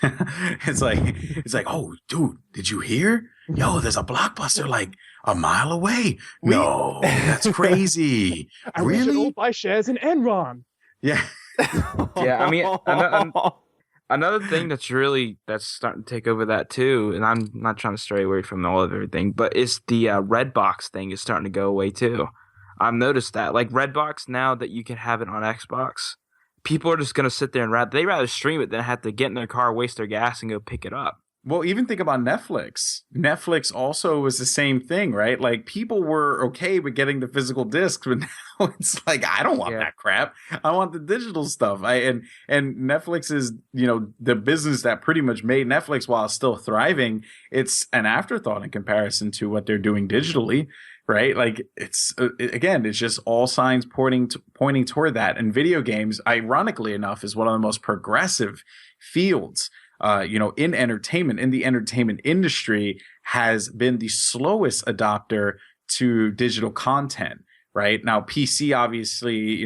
It's like, oh, dude, did you hear? Yo, there's a Blockbuster like a mile away. No, that's crazy. And really? We should all buy shares in Enron. Yeah. Yeah, I mean, another thing that's starting to take over that too, and I'm not trying to stray away from all of everything, but it's the Redbox thing is starting to go away too. I've noticed that, like Redbox, now that you can have it on Xbox, people are just going to sit there and they'd rather stream it than have to get in their car, waste their gas, and go pick it up. Well, even think about Netflix. Netflix also was the same thing, right? Like people were okay with getting the physical discs, but now it's like, I don't want that crap. I want the digital stuff. And Netflix is, the business that pretty much made Netflix while still thriving. It's an afterthought in comparison to what they're doing digitally, right? Like it's just all signs pointing toward that. And video games, ironically enough, is one of the most progressive fields. In entertainment, in the entertainment industry, has been the slowest adopter to digital content, right? Now, PC, obviously,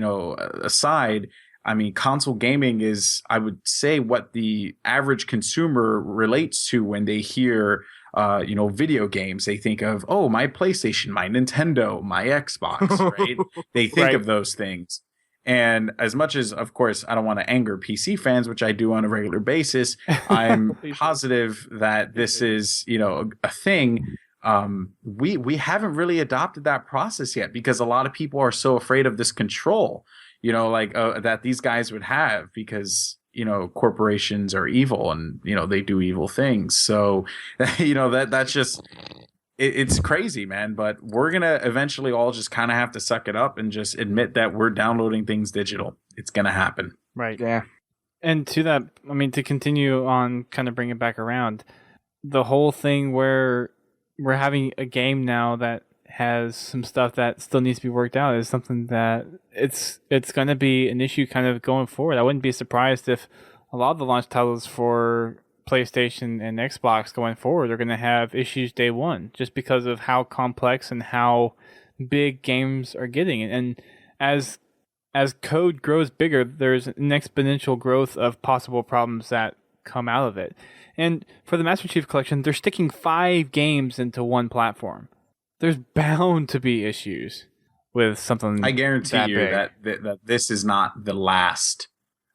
aside, I mean, console gaming is, I would say, what the average consumer relates to when they hear, video games. They think of, oh, my PlayStation, my Nintendo, my Xbox, right? They think of those things. And as much as, of course, I don't want to anger PC fans, which I do on a regular basis, I'm positive that this is, a thing. We haven't really adopted that process yet because a lot of people are so afraid of this control, that these guys would have because, corporations are evil and, they do evil things. So, that's just... It's crazy, man, but we're going to eventually all just kind of have to suck it up and just admit that we're downloading things digital. It's going to happen. Right. Yeah. And to that, I mean, to continue on, kind of bring it back around, the whole thing where we're having a game now that has some stuff that still needs to be worked out is something that it's going to be an issue kind of going forward. I wouldn't be surprised if a lot of the launch titles for PlayStation and Xbox going forward are going to have issues day one just because of how complex and how big games are getting. And as as code grows bigger, there's an exponential growth of possible problems that come out of it. And for the Master Chief Collection, they're sticking 5 games into one platform. There's bound to be issues with something. I guarantee you that this is not the last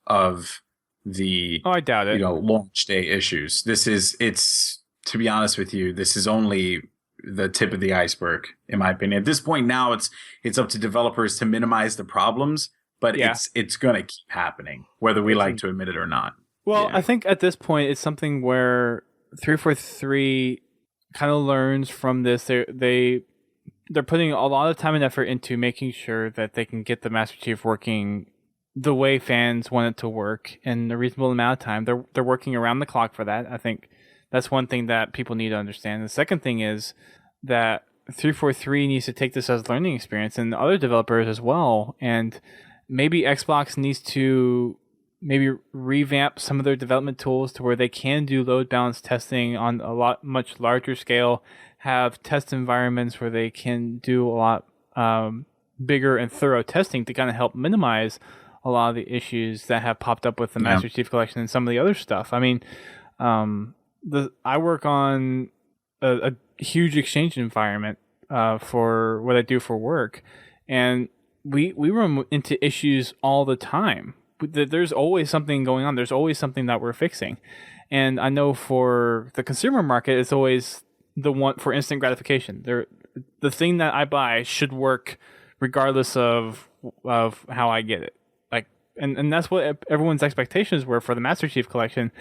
of the I doubt it. Launch day issues. It's to be honest with you, this is only the tip of the iceberg, in my opinion. At this point now, it's up to developers to minimize the problems, but it's gonna keep happening, whether we like to admit it or not. Well, I think at this point it's something where 343 kind of learns from this. They're putting a lot of time and effort into making sure that they can get the Master Chief working the way fans want it to work in a reasonable amount of time. They're working around the clock for that. I think that's one thing that people need to understand. The second thing is that 343 needs to take this as a learning experience, and other developers as well. And maybe Xbox needs to maybe revamp some of their development tools to where they can do load balance testing on a much larger scale, have test environments where they can do a lot bigger and thorough testing to kind of help minimize a lot of the issues that have popped up with the Master Chief Collection and some of the other stuff. I mean, I work on a huge exchange environment for what I do for work, and we run into issues all the time. There's always something going on. There's always something that we're fixing. And I know for the consumer market, it's always the one for instant gratification. The thing that I buy should work regardless of how I get it. And that's what everyone's expectations were for the Master Chief Collection.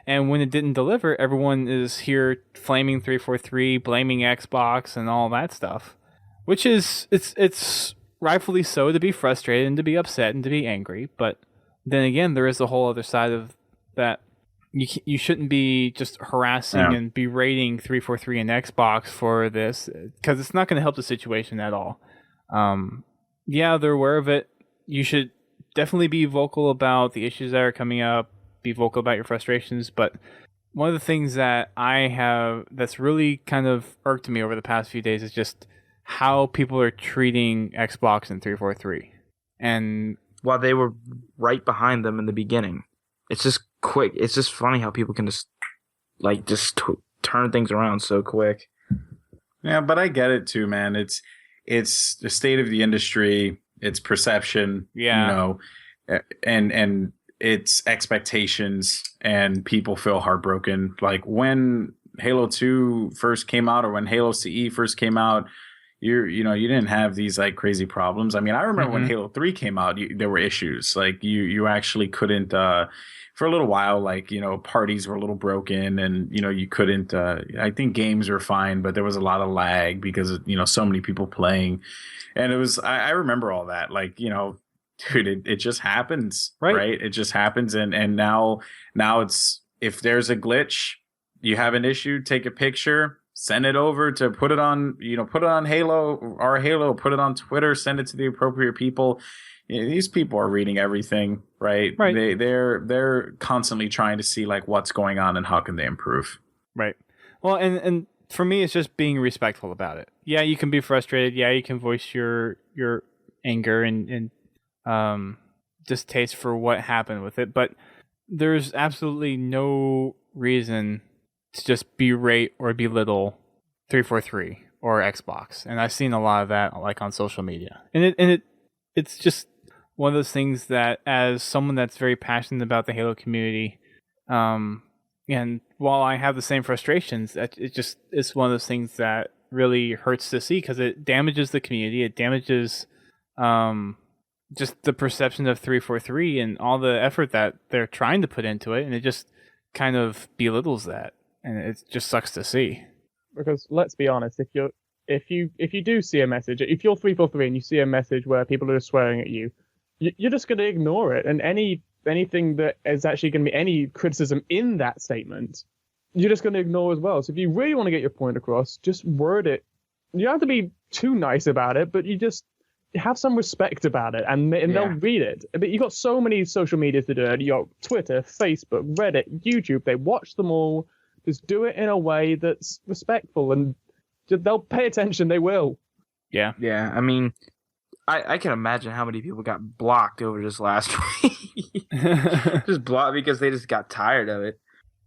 And when it didn't deliver, everyone is here flaming 343, blaming Xbox and all that stuff. Which is, it's rightfully so to be frustrated and to be upset and to be angry. But then again, there is a whole other side of that. You shouldn't be just harassing and berating 343 and Xbox for this, because it's not going to help the situation at all. They're aware of it. You should definitely be vocal about the issues that are coming up, be vocal about your frustrations. But one of the things that I have that's really kind of irked me over the past few days is just how people are treating Xbox and 343. And while they were right behind them in the beginning, it's just quick. It's just funny how people can just turn things around so quick. Yeah, but I get it too, man. It's the state of the industry. It's perception, and it's expectations, and people feel heartbroken. Like when Halo 2 first came out, or when Halo CE first came out, you didn't have these like crazy problems. I mean, I remember when Halo 3 came out, there were issues. Like you actually couldn't for a little while, parties were a little broken, and you couldn't. I think games were fine, but there was a lot of lag because of, so many people playing. And it was, I remember all that, dude, it just happens, right? It just happens. And now it's, if there's a glitch, you have an issue, take a picture, send it over to put it on Halo, put it on Twitter, send it to the appropriate people. These people are reading everything, right? They're constantly trying to see what's going on and how can they improve. Right. Well, and for me, it's just being respectful about it. Yeah, you can be frustrated. Yeah, you can voice your anger and distaste for what happened with it. But there's absolutely no reason to just berate or belittle 343 or Xbox. And I've seen a lot of that on social media. And it's just one of those things that, as someone that's very passionate about the Halo community, and while I have the same frustrations, it's one of those things that really hurts to see, because it damages the community. It damages just the perception of 343 and all the effort that they're trying to put into it, and it just kind of belittles that, and it just sucks to see. Because let's be honest, if you do see a message, if you're 343 and you see a message where people are swearing at you, you're just going to ignore it, and anything that is actually going to be any criticism in that statement, you're just going to ignore as well. So if you really want to get your point across, just word it. You don't have to be too nice about it, but you just have some respect about it, and they'll read it. But you've got so many social medias to do it. You got Twitter, Facebook, Reddit, YouTube. They watch them all. Just do it in a way that's respectful, and they'll pay attention. They will. Yeah. Yeah. I mean, I can imagine how many people got blocked over this last week. Just blocked because they just got tired of it.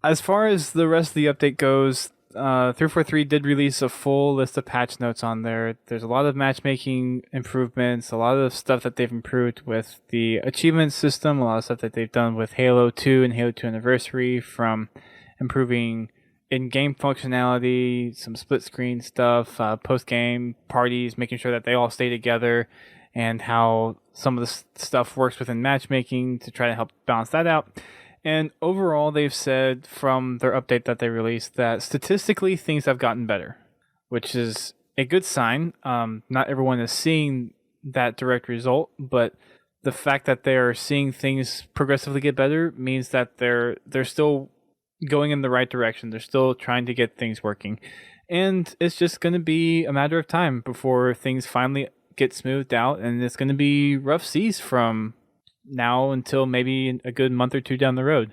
As far as the rest of the update goes, 343 did release a full list of patch notes on there. There's a lot of matchmaking improvements, a lot of stuff that they've improved with the achievement system, a lot of stuff that they've done with Halo 2 and Halo 2 Anniversary, from improving in-game functionality, some split-screen stuff, post-game parties, making sure that they all stay together, and how some of the stuff works within matchmaking to try to help balance that out. And overall, they've said from their update that they released that statistically things have gotten better, which is a good sign. Not everyone is seeing that direct result, but the fact that they're seeing things progressively get better means that they're still going in the right direction. They're still trying to get things working. And it's just going to be a matter of time before things finally get smoothed out, and it's going to be rough seas from now until maybe a good month or two down the road.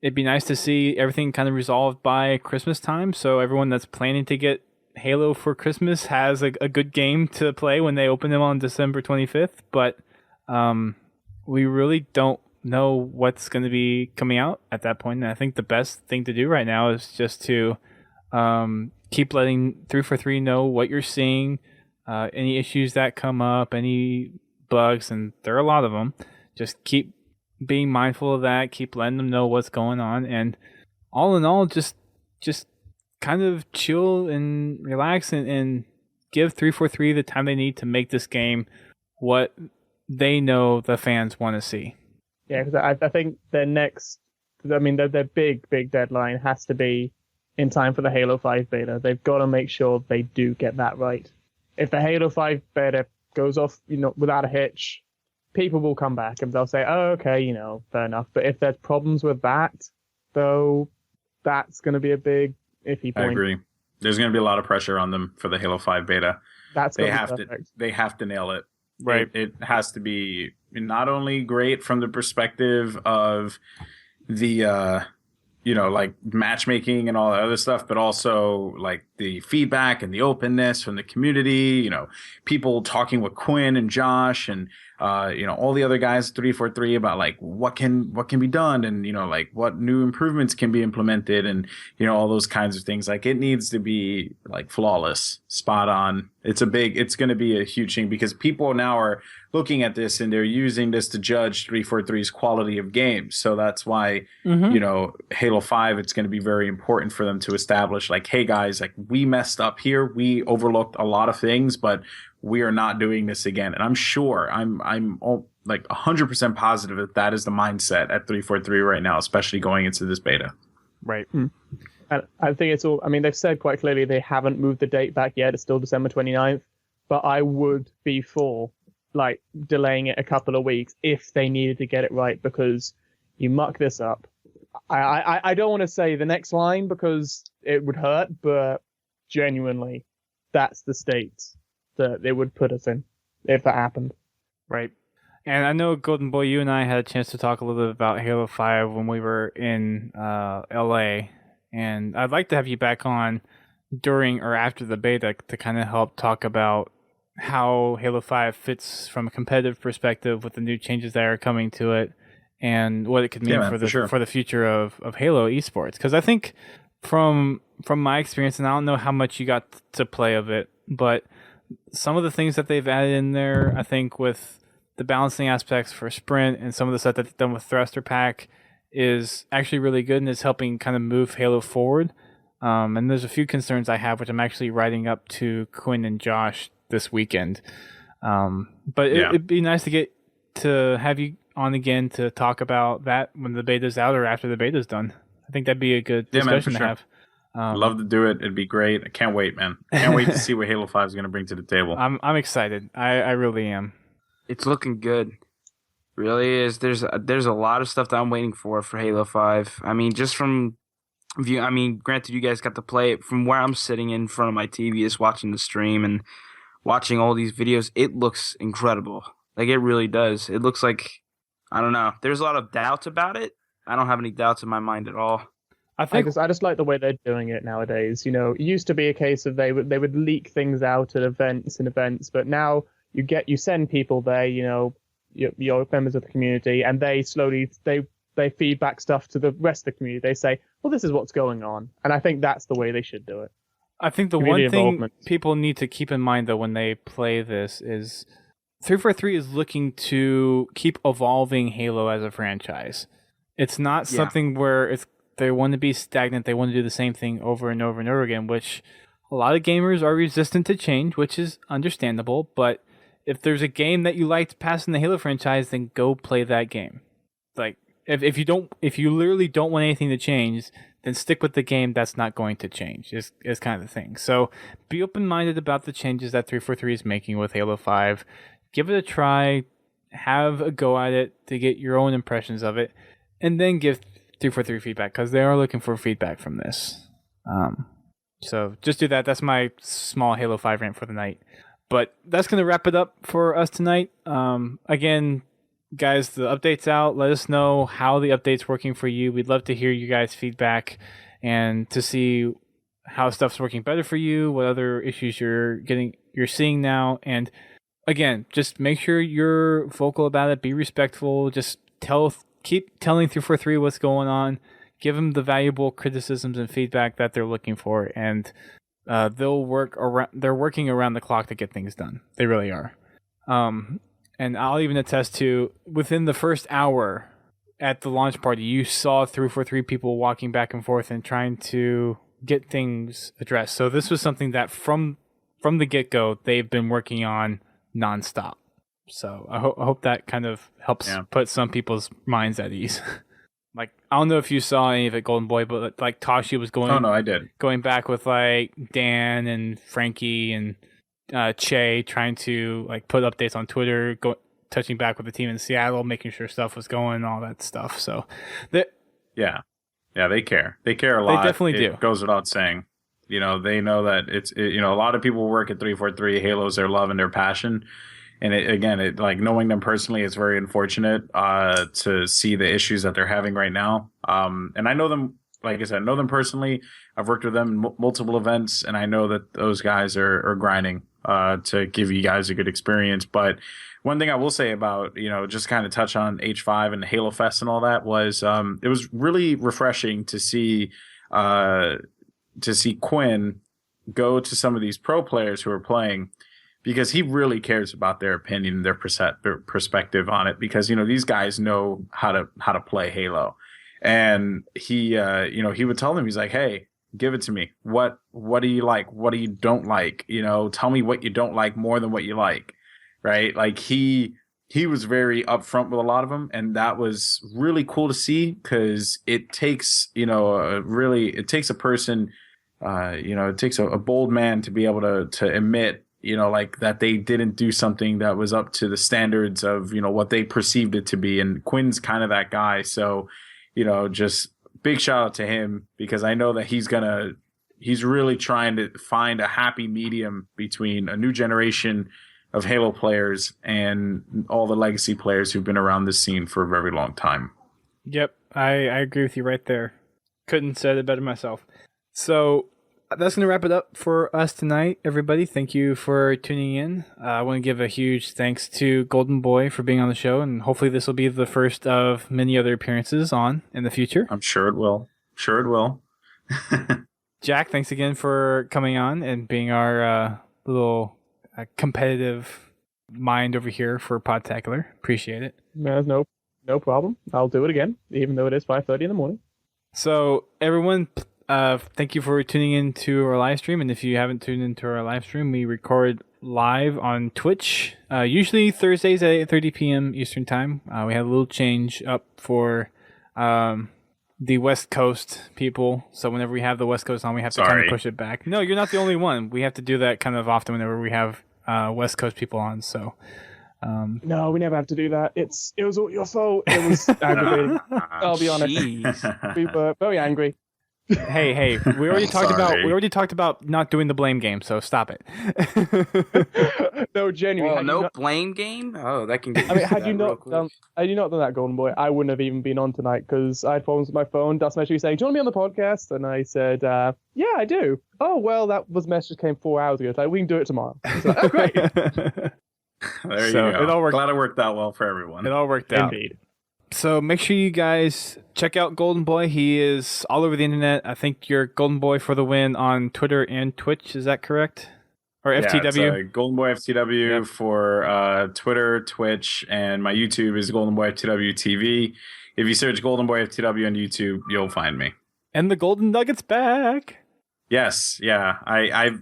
It'd be nice to see everything kind of resolved by Christmas time, so everyone that's planning to get Halo for Christmas has a good game to play when they open them on December 25th, but we really don't know what's going to be coming out at that point. And I think the best thing to do right now is just to keep letting 343 know what you're seeing, any issues that come up, any bugs, and there are a lot of them. Just keep being mindful of that, keep letting them know what's going on, and all in all, just kind of chill and relax and give 343 the time they need to make this game what they know the fans want to see. Yeah, because I think their big deadline has to be in time for the Halo 5 beta. They've got to make sure they do get that right. If the Halo 5 beta goes off, without a hitch, people will come back and they'll say, oh, okay, fair enough. But if there's problems with that, though, that's going to be a big iffy point. I agree. There's going to be a lot of pressure on them for the Halo 5 beta. They have to nail it. Right. It has to be not only great from the perspective of the like matchmaking and all that other stuff, but also like the feedback and the openness from the community, people talking with Quinn and Josh and all the other guys 343 about like what can be done, and like what new improvements can be implemented, and all those kinds of things. Like, it needs to be like flawless, spot on. It's going to be a huge thing, because people now are looking at this and they're using this to judge 343's quality of games. So that's why Halo 5, it's going to be very important for them to establish like, hey guys, like, we messed up here, we overlooked a lot of things, but we are not doing this again. And I'm sure, I'm like 100% positive that is the mindset at 343 right now, especially going into this beta. Right. And I think it's all, they've said quite clearly they haven't moved the date back yet. It's still December 29th, but I would be for like delaying it a couple of weeks if they needed to get it right, because you muck this up. I don't want to say the next line because it would hurt, but genuinely, that's the state that it would put us in if that happened. Right. And I know, Goldenboy, you and I had a chance to talk a little bit about Halo 5 when we were in LA, and I'd like to have you back on during or after the beta to kind of help talk about how Halo 5 fits from a competitive perspective with the new changes that are coming to it, and what it could mean for the future of Halo eSports. Because I think from my experience, and I don't know how much you got to play of it, but some of the things that they've added in there, I think with the balancing aspects for sprint and some of the stuff that they've done with thruster pack is actually really good and is helping kind of move Halo forward. And there's a few concerns I have, which I'm actually writing up to Quinn and Josh this weekend. But it'd be nice to have you on again to talk about that when the beta's out or after the beta's done. I think that'd be a good discussion to have. I'd love to do it. It'd be great. I can't wait, man. Can't wait to see what Halo 5 is going to bring to the table. I'm excited. I really am. It's looking good. Really is. There's a lot of stuff that I'm waiting for Halo 5. Just from view. Granted, you guys got to play it from where I'm sitting in front of my TV, just watching the stream and watching all these videos. It looks incredible. Like, it really does. It looks like, I don't know. There's a lot of doubts about it. I don't have any doubts in my mind at all. I just like the way they're doing it nowadays. It used to be a case of they would leak things out at events, but now you send people there, your members of the community, and they slowly they feedback stuff to the rest of the community. They say, well, this is what's going on, and I think that's the way they should do it. I think the Community one thing involvement. people need to keep in mind, though, when they play this is 343 is looking to keep evolving Halo as a franchise. It's not something where they want to be stagnant. They want to do the same thing over and over and over again, which a lot of gamers are resistant to change, which is understandable. But if there's a game that you liked past in the Halo franchise, then go play that game. Like, if you literally don't want anything to change, then stick with the game that's not going to change, is kind of the thing. So be open-minded about the changes that 343 is making with Halo 5. Give it a try, have a go at it to get your own impressions of it, and then give 343 feedback, because they are looking for feedback from this. So just do that. That's my small Halo 5 rant for the night. But that's going to wrap it up for us tonight. Again, guys, the update's out. Let us know how the update's working for you. We'd love to hear you guys' feedback and to see how stuff's working better for you, what other issues you're seeing now. And again, just make sure you're vocal about it. Be respectful. Just keep telling 343 what's going on. Give them the valuable criticisms and feedback that they're looking for, and they'll work around. They're working around the clock to get things done. They really are. And I'll even attest to, within the first hour at the launch party, you saw 343 people walking back and forth and trying to get things addressed. So this was something that from the get-go, they've been working on nonstop. So I hope that kind of helps put some people's minds at ease. Like, I don't know if you saw any of it, Goldenboy, but like Tashi was going. Oh no, I did. Going back with like Dan and Frankie and Che, trying to like put updates on Twitter, touching back with the team in Seattle, making sure stuff was going, all that stuff. So, they care. They care a lot. They definitely do. It goes without saying. They know that a lot of people work at 343. Halo's their love and their passion. And like knowing them personally, it's very unfortunate to see the issues that they're having right now. And I know them, like I said, I know them personally. I've worked with them in multiple events, and I know that those guys are grinding to give you guys a good experience. But one thing I will say about, just kind of touch on H5 and Halo Fest and all that was it was really refreshing to see Quinn go to some of these pro players who are playing, because he really cares about their opinion, their perspective on it, because, these guys know how to play Halo. And he would tell them, he's like, hey, give it to me. What do you like? What do you don't like? Tell me what you don't like more than what you like. Right. Like he was very upfront with a lot of them. And that was really cool to see, because it takes, it takes a person, it takes a bold man to be able to admit, like that they didn't do something that was up to the standards of, what they perceived it to be. And Quinn's kind of that guy. So, just big shout out to him, because I know that he's really trying to find a happy medium between a new generation of Halo players and all the legacy players who've been around this scene for a very long time. Yep. I agree with you right there. Couldn't said it better myself. So that's going to wrap it up for us tonight, everybody. Thank you for tuning in. I want to give a huge thanks to Goldenboy for being on the show, and hopefully this will be the first of many other appearances on in the future. I'm sure it will. Jack, thanks again for coming on and being our little competitive mind over here for Podtacular. Appreciate it. No problem. I'll do it again, even though it is 5:30 in the morning. So everyone, thank you for tuning in to our live stream. And if you haven't tuned into our live stream, we record live on Twitch, usually Thursdays at 8:30 p.m. Eastern Time. We had a little change up for the West Coast people. So whenever we have the West Coast on, we have to kind of push it back. No, you're not the only one. We have to do that kind of often whenever we have West Coast people on. So no, we never have to do that. It was all your fault. It was aggravating. I'll be honest. Jeez. We were very angry. Hey, we already talked about not doing the blame game, so stop it. No, genuinely. Well, blame game? Oh, that can get. I mean, had you not done that, Goldenboy, I wouldn't have even been on tonight, because I had problems with my phone. That's message saying, "Do you want to be on the podcast?" And I said, "Yeah, I do." Oh well, that message came 4 hours ago. It's like, we can do it tomorrow. Like, oh, great. There So you go. it all worked. Glad it worked out well for everyone. It all worked out. Indeed. So make sure you guys check out Goldenboy. He is all over the internet. I think you're Goldenboy for the win on Twitter and Twitch. Is that correct? Or FTW? It's, Goldenboy FTW for Twitter, Twitch, and my YouTube is Goldenboy FTW TV. If you search Goldenboy FTW on YouTube, you'll find me. And the Golden Nugget's back. Yes, yeah. I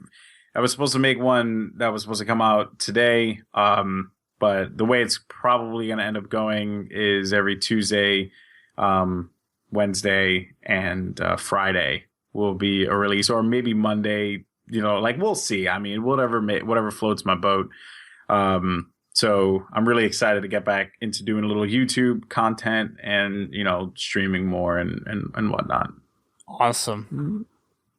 was supposed to make one that was supposed to come out today, but the way it's probably going to end up going is every Tuesday, Wednesday, and Friday will be a release, or maybe Monday. We'll see. I mean, whatever floats my boat. So I'm really excited to get back into doing a little YouTube content and streaming more and whatnot. Awesome.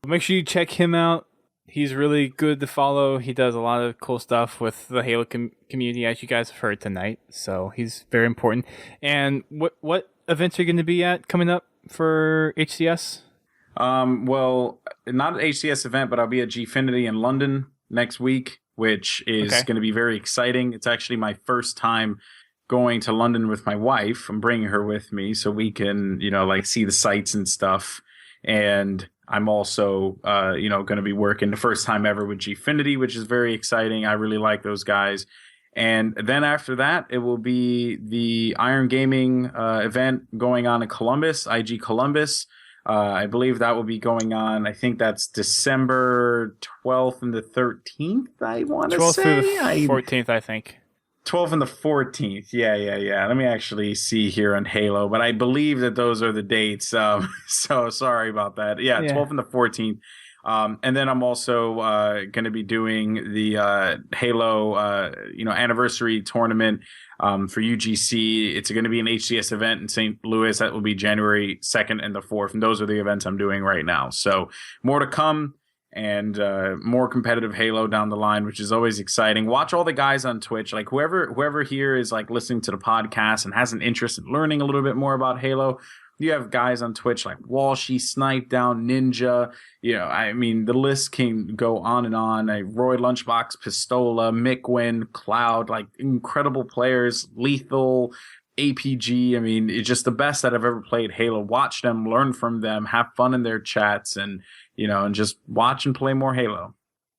Make sure you check him out. He's really good to follow. He does a lot of cool stuff with the Halo community, as you guys have heard tonight. So he's very important. And what events are you going to be at coming up for HCS? Well, not an HCS event, but I'll be at Gfinity in London next week, which is going to be very exciting. It's actually my first time going to London with my wife. I'm bringing her with me so we can, see the sights and stuff. And I'm also, going to be working the first time ever with Gfinity, which is very exciting. I really like those guys. And then after that, it will be the Iron Gaming event going on in Columbus, IG Columbus. I believe that will be going on. I think that's December 12th and the 13th, I want to say. 12th through the 14th, I think. 12th and the 14th. Yeah. Let me actually see here on Halo, but I believe that those are the dates. So sorry about that. Yeah, 12th and the 14th. And then I'm also going to be doing the Halo, anniversary tournament for UGC. It's going to be an HCS event in St. Louis. That will be January 2nd and the 4th. And those are the events I'm doing right now. So more to come. And more competitive Halo down the line, which is always exciting. Watch all the guys on Twitch. Like whoever here is like listening to the podcast and has an interest in learning a little bit more about Halo, you have guys on Twitch like Walshy, Snipe Down, Ninja. The list can go on and on. Roy Lunchbox, Pistola, Mickwin, Cloud, like incredible players, Lethal, APG. It's just the best that I've ever played Halo. Watch them, learn from them, have fun in their chats, and just watch and play more Halo.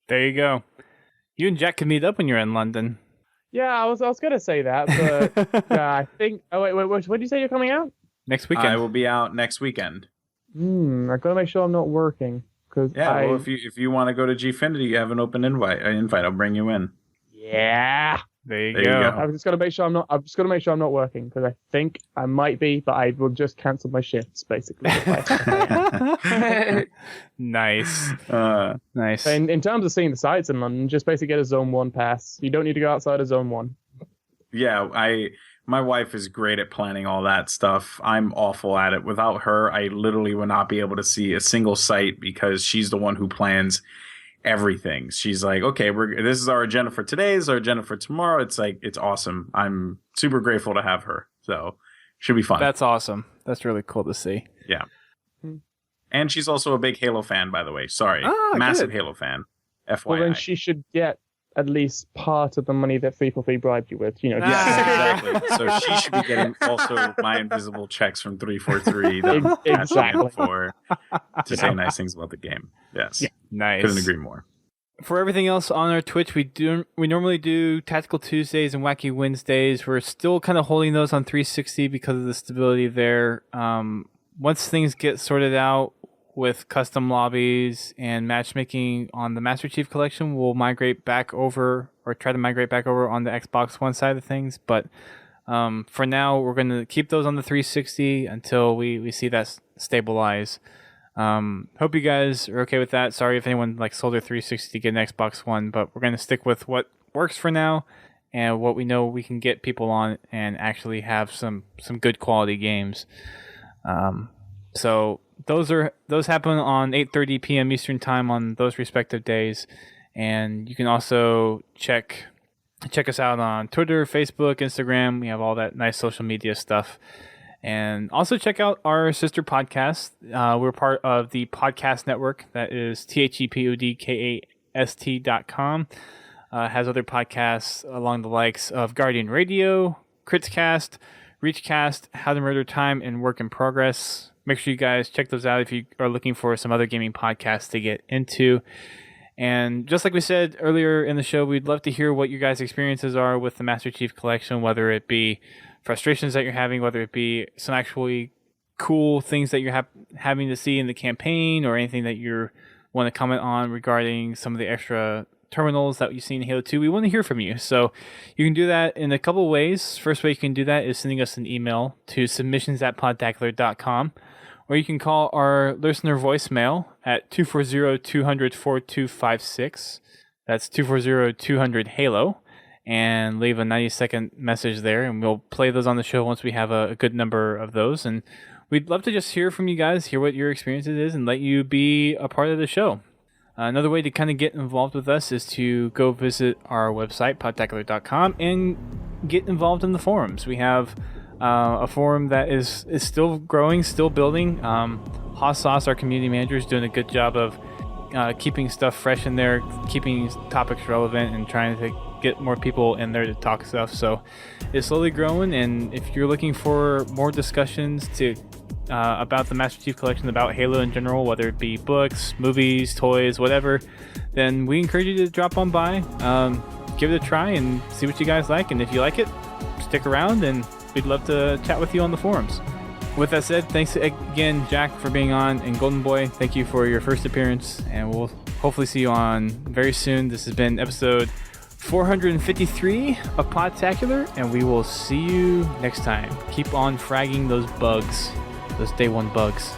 There you go. You and Jack can meet up when you're in London. Yeah, I was gonna say that, but I think. Oh wait, when did you say you're coming out? Next weekend. I will be out next weekend. I gotta make sure I'm not working well, if you want to go to Gfinity, you have an open invite. I'll bring you in. Yeah. There you go. I'm just gonna make sure I'm not working because I think I might be, but I will just cancel my shifts basically. Nice. Nice. And in terms of seeing the sights in London, just basically get a Zone 1 pass. You don't need to go outside of Zone 1. Yeah, my wife is great at planning all that stuff. I'm awful at it. Without her, I literally would not be able to see a single site because she's the one who plans everything. She's like, okay, this is our agenda for today, this is our agenda for tomorrow. It's like, it's awesome. I'm super grateful to have her. So should be fun. That's awesome. That's really cool to see. Yeah. And she's also a big Halo fan, by the way. Sorry. Massive good. Halo fan. FYI. Well, then she should get at least part of the money that 343 bribed you with. Yes, exactly. So she should be getting also my invisible checks from 343 that exactly to say nice things about the game. Yes. Yeah. Nice. Couldn't agree more. For everything else on our Twitch, we normally do Tactical Tuesdays and Wacky Wednesdays. We're still kind of holding those on 360 because of the stability there. Once things get sorted out with custom lobbies and matchmaking on the Master Chief Collection, we'll migrate back over or try to migrate back over on the Xbox One side of things. But for now, we're going to keep those on the 360 until we see that stabilize. Hope you guys are okay with that. Sorry if anyone sold their 360 to get an Xbox One, but we're going to stick with what works for now and what we know we can get people on and actually have some good quality games. So those happen on 8:30 p.m. Eastern time on those respective days, and you can also check us out on Twitter, Facebook, Instagram. We have all that nice social media stuff. And also check out our sister podcast. We're part of the podcast network. That is THEPODCAST.com. has other podcasts along the likes of Guardian Radio, Critscast, Reachcast, How to Murder Time, and Work in Progress. Make sure you guys check those out if you are looking for some other gaming podcasts to get into. And just like we said earlier in the show, we'd love to hear what your guys' experiences are with the Master Chief Collection, whether it be frustrations that you're having, whether it be some actually cool things that you're having to see in the campaign, or anything that you want to comment on regarding some of the extra terminals that you see in Halo 2. We want to hear from you. So you can do that in a couple ways. First way you can do that is sending us an email to submissions@podtacular.com, or you can call our listener voicemail at 240-200-4256. That's 240-200-HALO, and leave a 90-second message there, and we'll play those on the show once we have a good number of those. And we'd love to just hear from you guys, hear what your experiences is, and let you be a part of the show. Another way to kind of get involved with us is to go visit our website, podtacular.com, and get involved in the forums. We have a forum that is still growing, still building. Haas Sauce, our community manager, is doing a good job of keeping stuff fresh in there, keeping topics relevant, and trying to get more people in there to talk stuff. So it's slowly growing, and if you're looking for more discussions about the Master Chief Collection, about Halo in general, whether it be books, movies, toys, whatever, then we encourage you to drop on by, give it a try, and see what you guys like. And if you like it, stick around, and we'd love to chat with you on the forums. With that said, thanks again, Jack, for being on, and Goldenboy, thank you for your first appearance, and we'll hopefully see you on very soon. This has been episode 453 of Podtacular, and we will see you next time. Keep on fragging those bugs, those day one bugs.